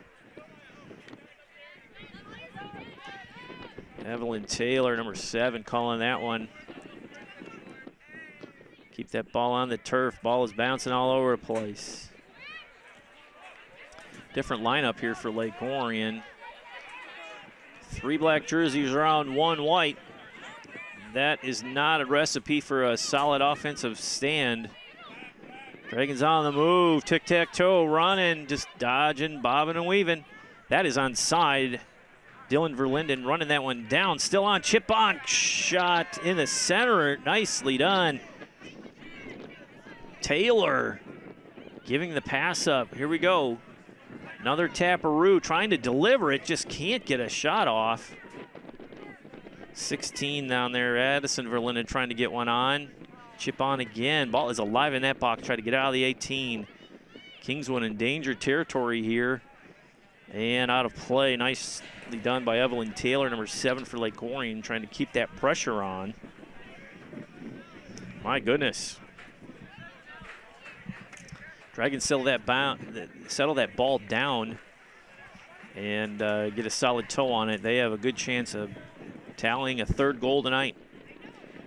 Evelyn Taylor, number 7, calling that one. Keep that ball on the turf. Ball is bouncing all over the place. Different lineup here for Lake Orion. 3 black jerseys around 1 white. That is not a recipe for a solid offensive stand. Dragons on the move, tic-tac-toe, running, just dodging, bobbing and weaving. That is onside. Dylan Verlinden running that one down. Still on, chip on, shot in the center. Nicely done. Taylor giving the pass up. Here we go. Another Taparoo trying to deliver it, just can't get a shot off. 16 down there, Addison Verlinden trying to get one on. Chip on again, ball is alive in that box, try to get out of the 18. Kingswood in danger territory here. And out of play, nicely done by Evelyn Taylor, number 7 for Lake Orion, trying to keep that pressure on. My goodness. Dragons settle that ball down and get a solid toe on it. They have a good chance of tallying a 3rd goal tonight.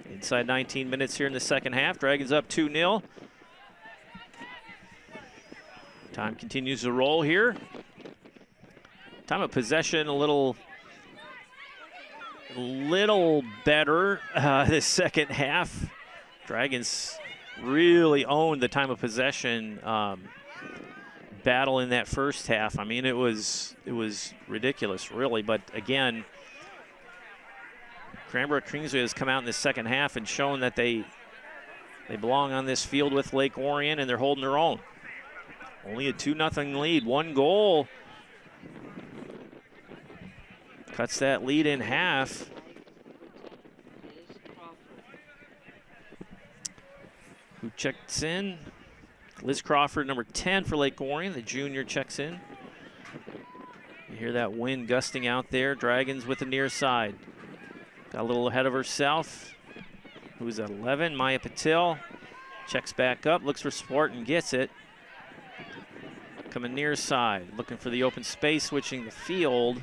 Inside 19 minutes here in the second half. Dragons up 2-0. Time continues to roll here. Time of possession a little better this second half. Dragons really owned the time of possession battle in that first half. I mean, it was ridiculous, really. But again, Cranbrook Kingswood has come out in the second half and shown that they belong on this field with Lake Orion, and they're holding their own. Only a 2-0 lead, 1 goal. Cuts that lead in half. Who checks in? Liz Crawford, number 10 for Lake Orion, the junior, checks in. You hear that wind gusting out there. Dragons with the near side. Got a little ahead of herself. Who's at 11? Maya Patel. Checks back up, looks for support and gets it. Coming near side, looking for the open space, switching the field.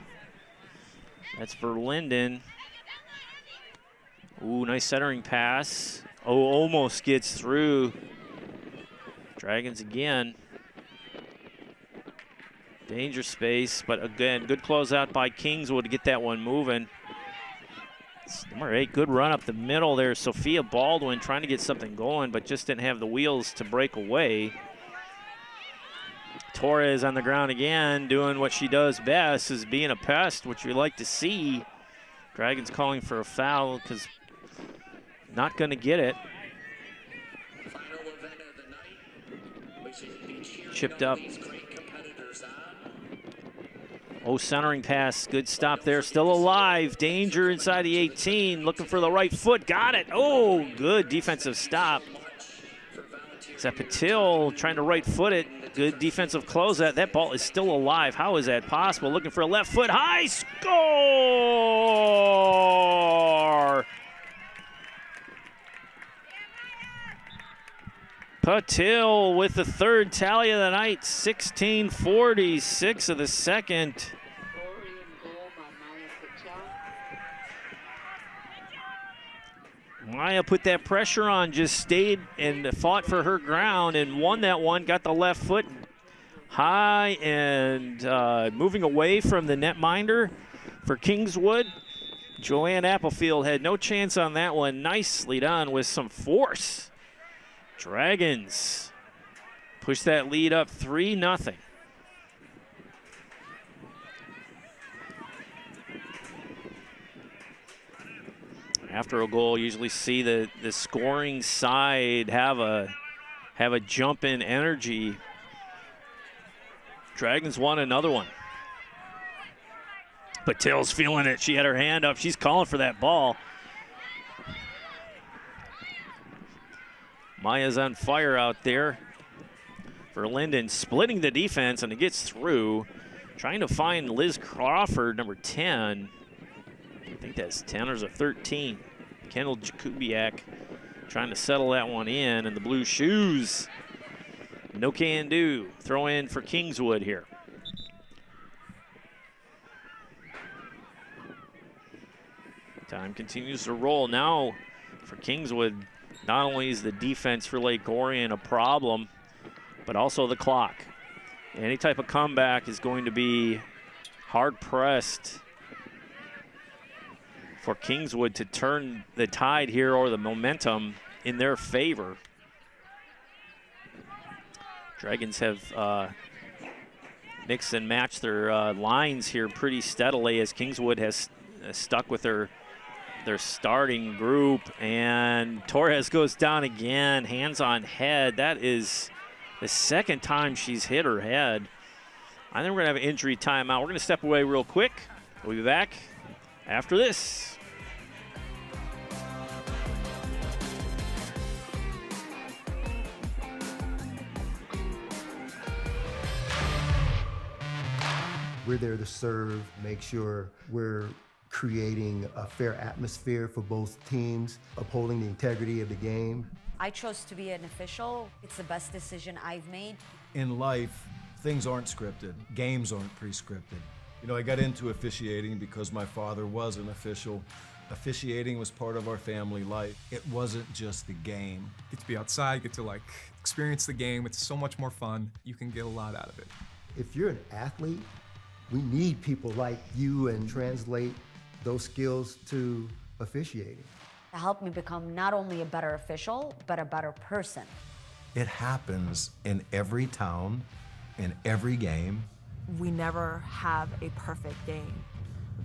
That's for Linden. Ooh, nice centering pass. Oh, almost gets through. Dragons again. Danger space, but again, good closeout by Kingswood to get that one moving. It's number 8, good run up the middle there. Sophia Baldwin trying to get something going, but just didn't have the wheels to break away. Torres on the ground again, doing what she does best, is being a pest, which we like to see. Dragons calling for a foul because not going to get it. Chipped up. Oh, centering pass, good stop there, still alive. Danger inside the 18, looking for the right foot, got it. Oh, good defensive stop. Is that Patil trying to right foot it? Good defensive closeout. That ball is still alive. How is that possible? Looking for a left foot, high score! Patil with the 3rd tally of the night, 16:46 of the second. Orion goal by Maya Patel. Maya put that pressure on, just stayed and fought for her ground and won that one, got the left foot high and moving away from the netminder for Kingswood. Joanne Applefield had no chance on that one. Nicely done with some force. Dragons push that lead up 3-0. After a goal, you usually see the scoring side have a jump in energy. Dragons won another one. Patel's feeling it. She had her hand up. She's calling for that ball. Maya's on fire out there. for Linden, splitting the defense, and it gets through. Trying to find Liz Crawford, number 10. I think that's 10 or is it 13. Kendall Jakubiak trying to settle that one in, and the blue shoes. No can do. Throw in for Kingswood here. Time continues to roll. Now for Kingswood, not only is the defense for Lake Orion a problem, but also the clock. Any type of comeback is going to be hard-pressed for Kingswood to turn the tide here or the momentum in their favor. Dragons have mixed and matched their lines here pretty steadily as Kingswood has stuck with their starting group, and Torres goes down again, hands on head. That is the second time she's hit her head. I think we're gonna have an injury timeout. We're gonna step away real quick. We'll be back after this. We're there to serve, make sure we're creating a fair atmosphere for both teams, upholding the integrity of the game. I chose to be an official. It's the best decision I've made. In life, things aren't scripted. Games aren't pre-scripted. You know, I got into officiating because my father was an official. Officiating was part of our family life. It wasn't just the game. Get to be outside, get to like experience the game. It's so much more fun. You can get a lot out of it. If you're an athlete, we need people like you and translate those skills to officiating. It helped me become not only a better official, but a better person. It happens in every town, in every game. We never have a perfect game,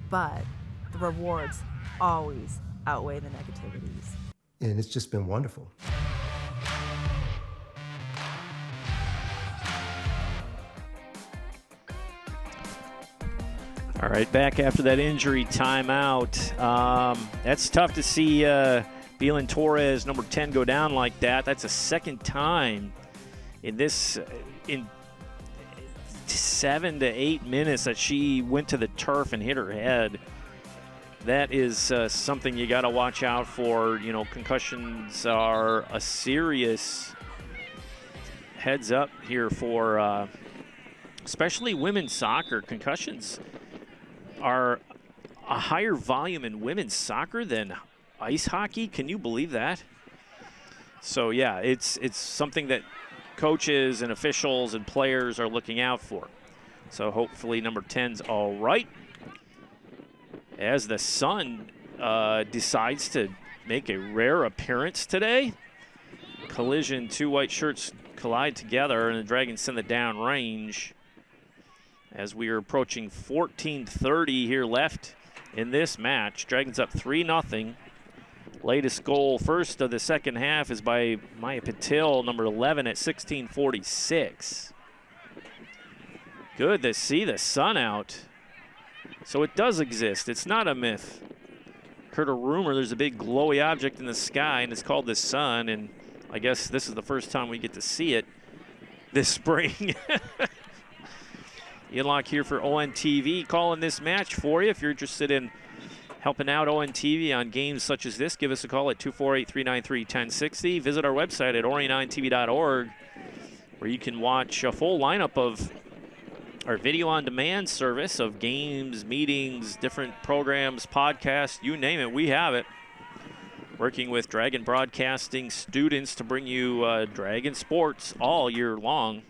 but the rewards always outweigh the negativities. And it's just been wonderful. All right, back after that injury timeout. That's tough to see Beelan Torres, number 10, go down like that. That's the second time in 7 to 8 minutes that she went to the turf and hit her head. That is something you got to watch out for. You know, concussions are a serious heads up here for especially women's soccer. Concussions are a higher volume in women's soccer than ice hockey. Can you believe that? So yeah, it's something that coaches and officials and players are looking out for. So hopefully number 10's all right. As the sun decides to make a rare appearance today. Collision, two white shirts collide together, and the Dragons send it down range. As we are approaching 14:30 here left in this match. Dragons up 3-0. Latest goal, first of the second half, is by Maya Patil, number 11, at 16:46. Good to see the sun out. So it does exist. It's not a myth. Heard a rumor there's a big glowy object in the sky, and it's called the sun, and I guess this is the first time we get to see it this spring. Ian Locke here for ONTV, calling this match for you. If you're interested in helping out ONTV on games such as this, give us a call at 248-393-1060. Visit our website at oriontv.org, where you can watch a full lineup of our video-on-demand service of games, meetings, different programs, podcasts, you name it, we have it. Working with Dragon Broadcasting students to bring you Dragon sports all year long.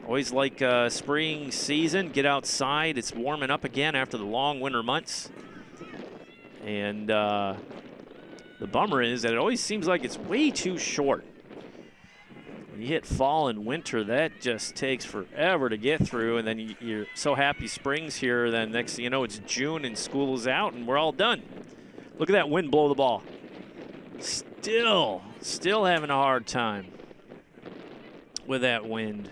Always like spring season, get outside. It's warming up again after the long winter months. And the bummer is that it always seems like it's way too short. When you hit fall and winter, that just takes forever to get through, and then you're so happy spring's here, then next thing you know, it's June and school is out and we're all done. Look at that wind blow the ball. Still having a hard time with that wind.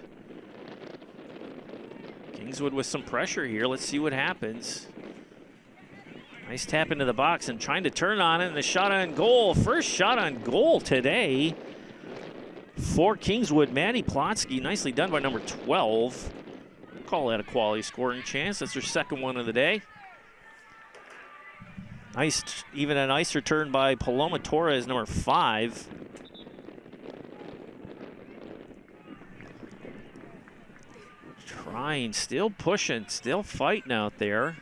Kingswood with some pressure here. Let's see what happens. Nice tap into the box and trying to turn on it, and the shot on goal. First shot on goal today for Kingswood. Maddie Plotsky, nicely done by number 12. Call that a quality scoring chance. That's her second one of the day. Nice, even a nice return by Paloma Torres, number 5. Trying, still pushing, still fighting out there.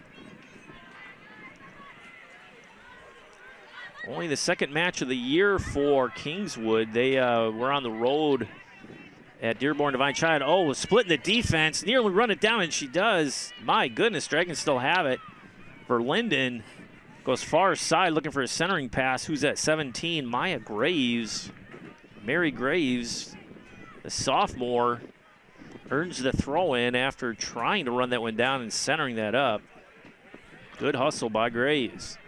Only the second match of the year for Kingswood. They were on the road at Dearborn Divine Child. Oh, was splitting the defense, nearly run it down, and she does. My goodness, Dragons still have it. Verlinden goes far side looking for a centering pass. Who's at 17? Maya Graves. Mary Graves, the sophomore, earns the throw in after trying to run that one down and centering that up. Good hustle by Graves.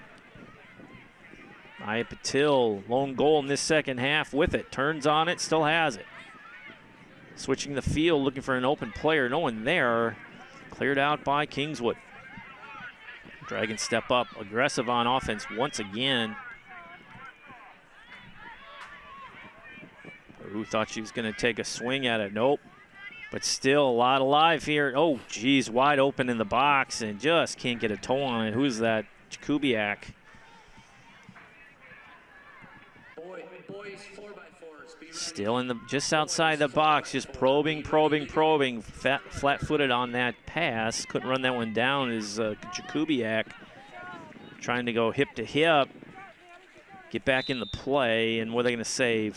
Maya Patil, lone goal in this second half with it. Turns on it, still has it. Switching the field, looking for an open player. No one there. Cleared out by Kingswood. Dragons step up, aggressive on offense once again. Who thought she was going to take a swing at it? Nope. But still a lot alive here. Oh, geez, wide open in the box and just can't get a toe on it. Who's that? Jakubiak. Still in the just outside the box, just probing. Flat-footed on that pass. Couldn't run that one down is Jakubiak. Trying to go hip to hip. Get back in the play. And what are they going to say?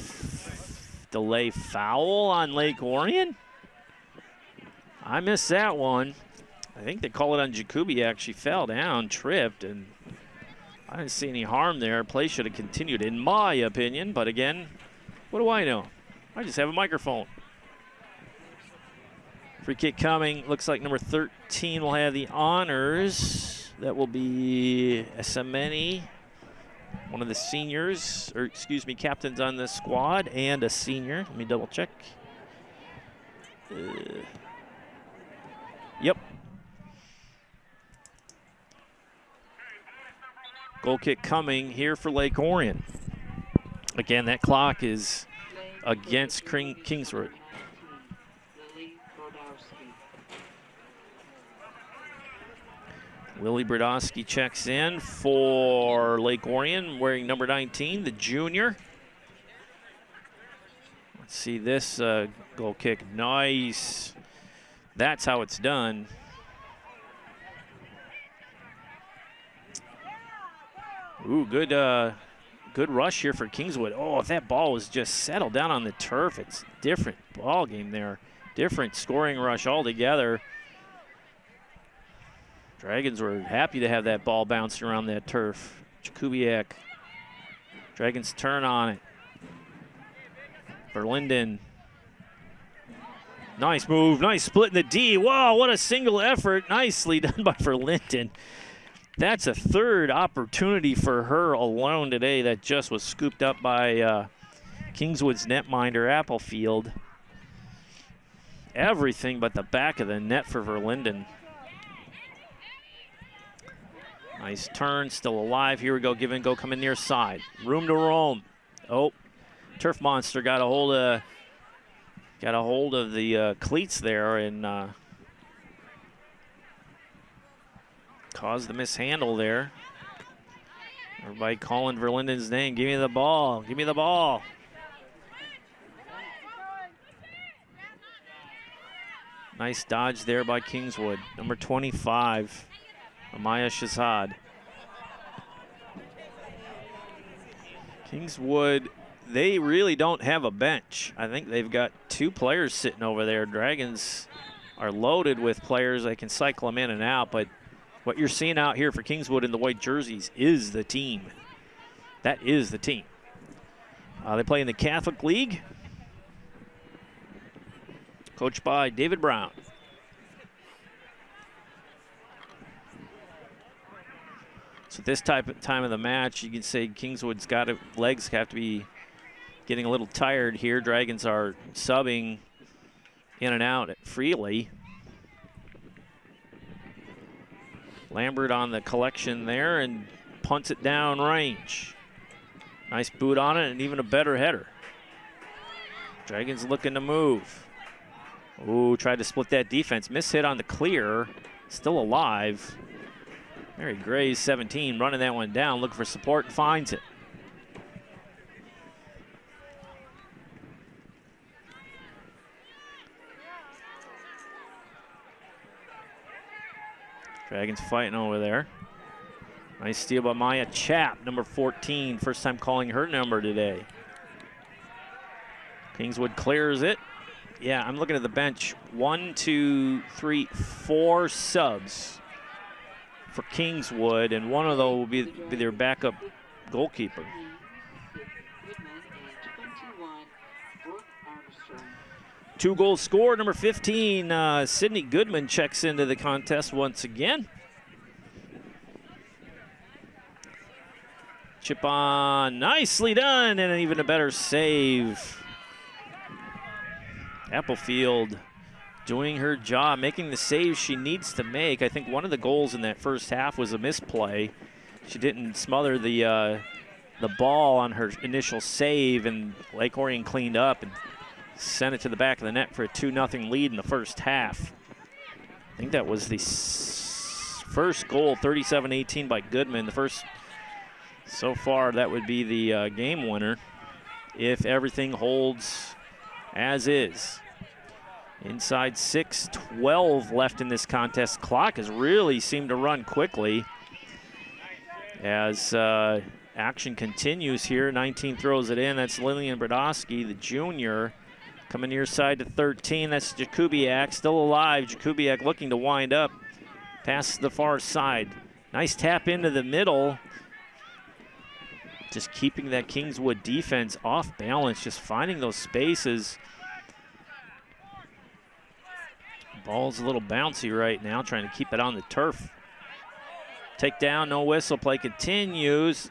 Delay foul on Lake Orion? I missed that one. I think they call it on Jakubiak. She fell down, tripped, and I didn't see any harm there. Play should have continued, in my opinion. But again, what do I know? I just have a microphone. Free kick coming. Looks like number 13 will have the honors. That will be Esameni, one of the seniors, or excuse me, captains on the squad, and a senior. Let me double check. Yep. Goal kick coming here for Lake Orion. Again, that clock is against Kingswood. Lily Brodowski checks in for Lake Orion, wearing number 19, the junior. Let's see this goal kick. Nice. That's how it's done. Ooh, good rush here for Kingswood. Oh, if that ball was just settled down on the turf, it's a different ball game there. Different scoring rush altogether. Dragons were happy to have that ball bouncing around that turf. Jakubiak. Dragons turn on it. Verlinden. Nice move, nice split in the D. Wow, what a single effort. Nicely done by Verlinden. That's a third opportunity for her alone today that just was scooped up by Kingswood's netminder, Applefield. Everything but the back of the net for Verlinden. Nice turn, still alive. Here we go, give and go, coming near side. Room to roam. Oh, Turf Monster got a hold of the cleats there and caused the mishandle there. Everybody calling Verlinden's name. Give me the ball. Give me the ball. Nice dodge there by Kingswood. Number 25, Amaya Shazad. Kingswood, they really don't have a bench. I think they've got 2 players sitting over there. Dragons are loaded with players. They can cycle them in and out, but what you're seeing out here for Kingswood in the white jerseys is the team. That is the team. They play in the Catholic League, coached by David Brown. So this time of the match, you can say Kingswood's legs have to be getting a little tired here. Dragons are subbing in and out freely. Lambert on the collection there and punts it down range. Nice boot on it and even a better header. Dragons looking to move. Ooh, tried to split that defense. Miss hit on the clear. Still alive. Mary Gray's 17, running that one down, looking for support and finds it. Dragons fighting over there. Nice steal by Maya Chap, number 14. First time calling her number today. Kingswood clears it. Yeah, I'm looking at the bench. 1, 2, 3, 4 subs for Kingswood, and one of those will be their backup goalkeeper. 2 goals scored. Number 15, Sydney Goodman checks into the contest once again. Chip on, nicely done, and even a better save. Applefield doing her job, making the saves she needs to make. I think one of the goals in that first half was a misplay. She didn't smother the ball on her initial save, and Lake Orion cleaned up and sent it to the back of the net for a 2-0 lead in the first half. I think that was the first goal, 37-18 by Goodman. The first so far, that would be the game winner if everything holds as is. Inside 6:12 left in this contest. Clock has really seemed to run quickly as action continues here. 19 throws it in. That's Lillian Brodowski, the junior, coming near side to 13. That's Jakubiak, still alive. Jakubiak looking to wind up past the far side. Nice tap into the middle. Just keeping that Kingswood defense off balance, just finding those spaces. Ball's a little bouncy right now, trying to keep it on the turf. Takedown, no whistle, play continues.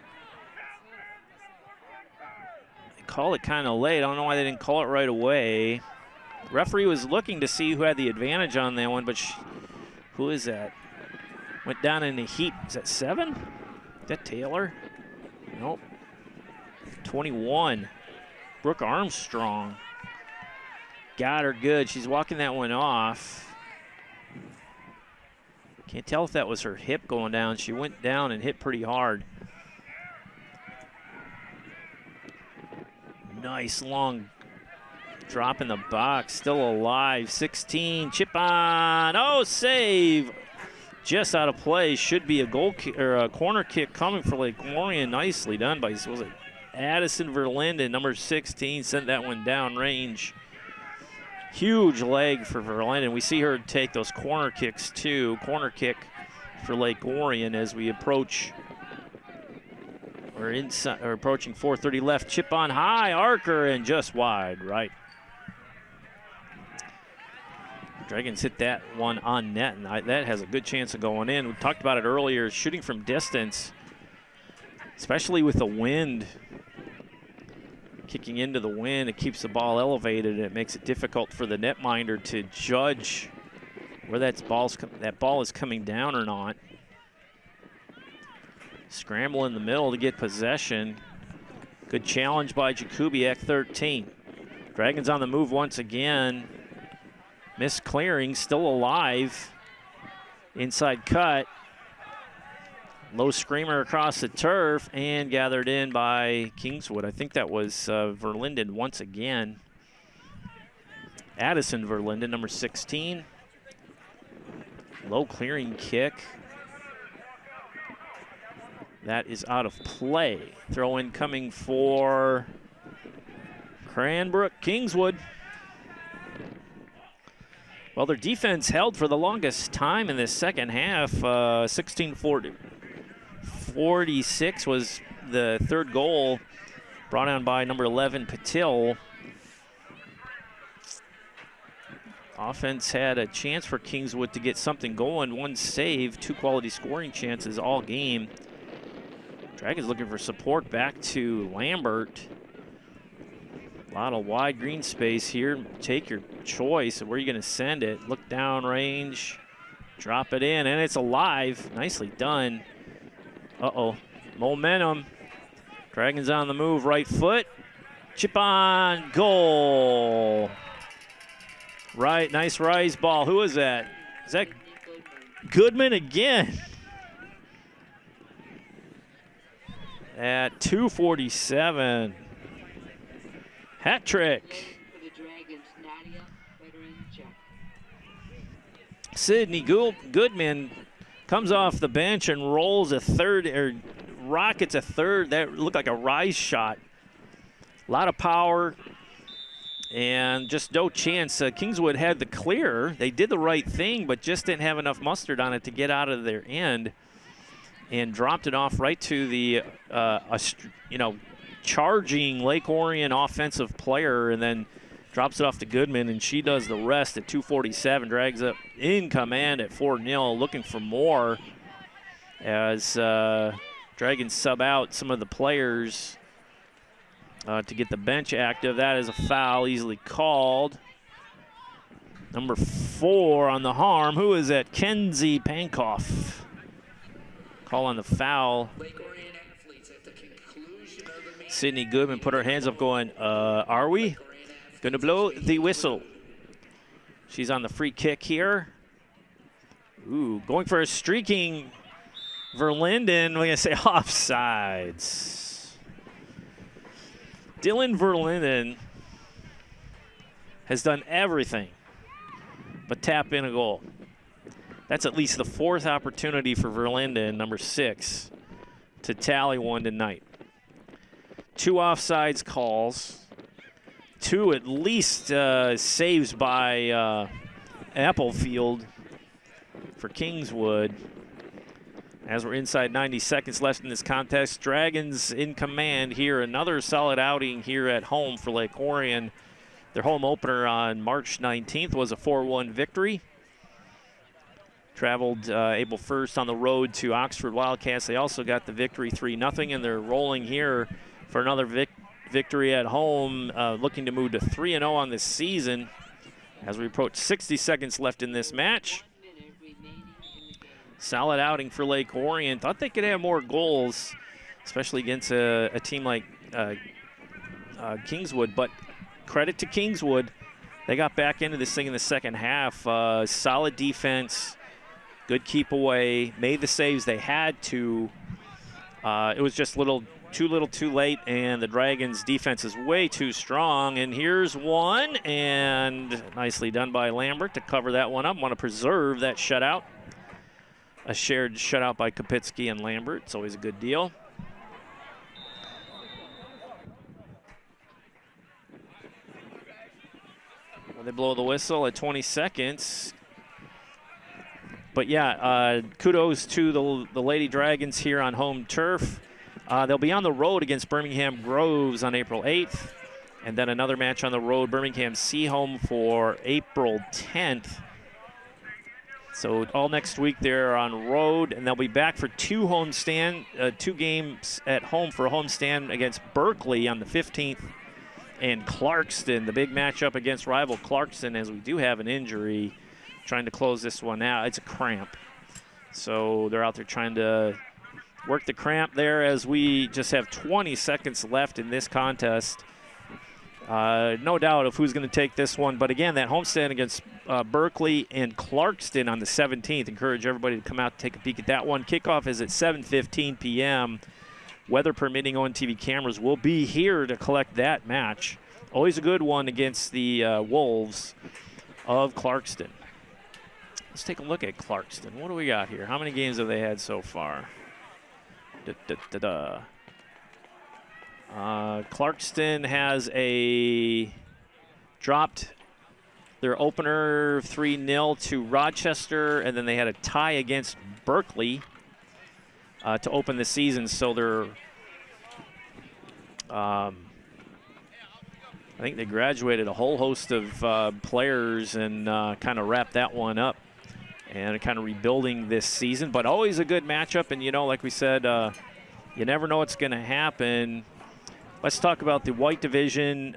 They call it kind of late. I don't know why they didn't call it right away. The referee was looking to see who had the advantage on that one, but who is that? Went down in the heat. Is that 7? Is that Taylor? Nope. 21. Brooke Armstrong. Got her good. She's walking that one off. Can't tell if that was her hip going down. She went down and hit pretty hard. Nice long drop in the box. Still alive. 16. Chip on. Oh, save. Just out of play. Should be a goal kick or a corner kick coming for Lake Orion. Nicely done by, was it Addison Verlinden, number 16, sent that one down range. Huge leg for Verlinden. We see her take those corner kicks too. Corner kick for Lake Orion as we approach. We're inside or approaching 4:30 left. Chip on high, Archer, and just wide right. Dragons hit that one on net, and that has a good chance of going in. We talked about it earlier, shooting from distance, especially with the wind. Kicking into the wind, it keeps the ball elevated, and it makes it difficult for the netminder to judge where that ball is coming down or not. Scramble in the middle to get possession. Good challenge by Jakubiak, 13. Dragons on the move once again. Miss clearing, still alive. Inside cut. Low screamer across the turf and gathered in by Kingswood. I think that was Verlinden once again. Addison Verlinden, number 16. Low clearing kick. That is out of play. Throw in coming for Cranbrook Kingswood. Well, their defense held for the longest time in this second half. 16-46 was the third goal, brought on by number 11, Patil. Offense had a chance for Kingswood to get something going. One save, 2 quality scoring chances all game. Dragons looking for support back to Lambert. A lot of wide green space here. Take your choice of where you're going to send it. Look down range, drop it in, and it's alive. Nicely done. Uh-oh, momentum. Dragons on the move, right foot. Chip on goal. Right, nice rise ball. Who is that? Is that Goodman again? At 2:47. Hat trick. For the Dragons, Nadia Fedorchuk. Sydney Goodman comes off the bench and rolls a third, or rockets a third. That looked like a rise shot. A lot of power and just no chance. Kingswood had the clear. They did the right thing, but just didn't have enough mustard on it to get out of their end, and dropped it off right to the, charging Lake Orion offensive player, and then drops it off to Goodman, and she does the rest at 2:47. Drags up in command at 4-0, looking for more as Dragons sub out some of the players to get the bench active. That is a foul, easily called. Number 4 on the harm. Who is that? Kenzie Pankoff. Call on the foul. Sydney Goodman put her hands up going, are we going to blow the whistle? She's on the free kick here. Ooh, going for a streaking Verlinden. We're going to say offsides. Dylan Verlinden has done everything but tap in a goal. That's at least the 4th opportunity for Verlinden, number 6, to tally one tonight. 2 offsides calls, 2 at least saves by Applefield for Kingswood. As we're inside 90 seconds left in this contest, Dragons in command here. Another solid outing here at home for Lake Orion. Their home opener on March 19th was a 4-1 victory. Traveled April 1st on the road to Oxford Wildcats. They also got the victory 3-0, and they're rolling here for another victory at home, looking to move to 3-0 on this season. As we approach 60 seconds left in this match. Solid outing for Lake Orion. Thought they could have more goals, especially against a team like Kingswood. But credit to Kingswood. They got back into this thing in the second half. Solid defense, good keep away, made the saves they had to. It was just too little too late, and the Dragons' defense is way too strong. And here's one, and nicely done by Lambert to cover that one up. Want to preserve that shutout. A shared shutout by Kopitsky and Lambert. It's always a good deal. Well, they blow the whistle at 20 seconds. But yeah, kudos to the Lady Dragons here on home turf. They'll be on the road against Birmingham Groves on April 8th. And then another match on the road, Birmingham Seahome, for April 10th. So all next week they're on road, and they'll be back for 2 games at home for a homestand against Berkeley on the 15th, and Clarkston, the big matchup against rival Clarkston, as we do have an injury, trying to close this one out. It's a cramp. So they're out there trying to work the cramp there as we just have 20 seconds left in this contest. No doubt of who's going to take this one. But again, that homestand against Berkeley and Clarkston on the 17th. Encourage everybody to come out and take a peek at that one. Kickoff is at 7:15 p.m. Weather permitting, ONTV cameras will be here to collect that match. Always a good one against the Wolves of Clarkston. Let's take a look at Clarkston. What do we got here? How many games have they had so far? Clarkston has dropped their opener 3-0 to Rochester, and then they had a tie against Berkeley to open the season. So they're, I think they graduated a whole host of players and kind of wrapped that one up and kind of rebuilding this season. But always a good matchup, and like we said, you never know what's going to happen. Let's talk about the White Division.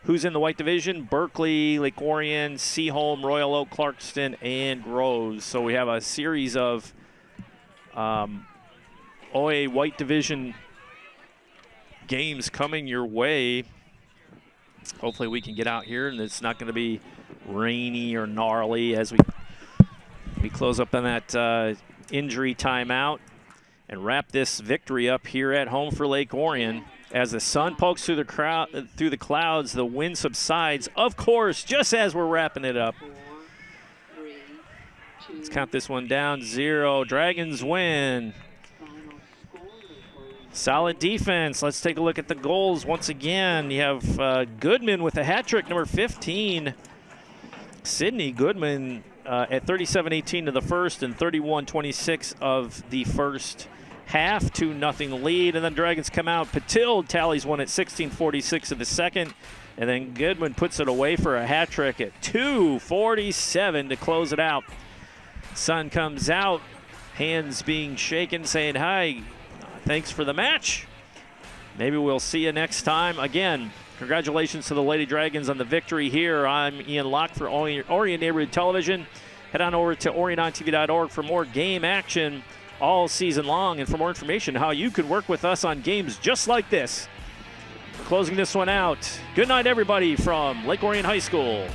Who's in the White Division? Berkeley, Lake Orion, Seaholm, Royal Oak, Clarkston, and Groves. So we have a series of OA White Division games coming your way. Hopefully we can get out here and it's not going to be rainy or gnarly as we close up on that injury timeout and wrap this victory up here at home for Lake Orion. As the sun pokes through the clouds, the wind subsides, of course, just as we're wrapping it up. Let's count this one down, 0. Dragons win. Solid defense. Let's take a look at the goals once again. You have Goodman with a hat trick, number 15. Sydney Goodman at 37-18 to the first and 31-26 of the first half, 2-0 lead. And then Dragons come out. Patil tallies one at 16:46 of the second. And then Goodman puts it away for a hat trick at 2:47 to close it out. Sun comes out, hands being shaken, saying, hi, thanks for the match. Maybe we'll see you next time. Again, congratulations to the Lady Dragons on the victory here. I'm Ian Locke for Orion Neighborhood Television. Head on over to orionontv.org for more game action all season long and for more information how you can work with us on games just like this. Closing this one out, good night, everybody, from Lake Orion High School.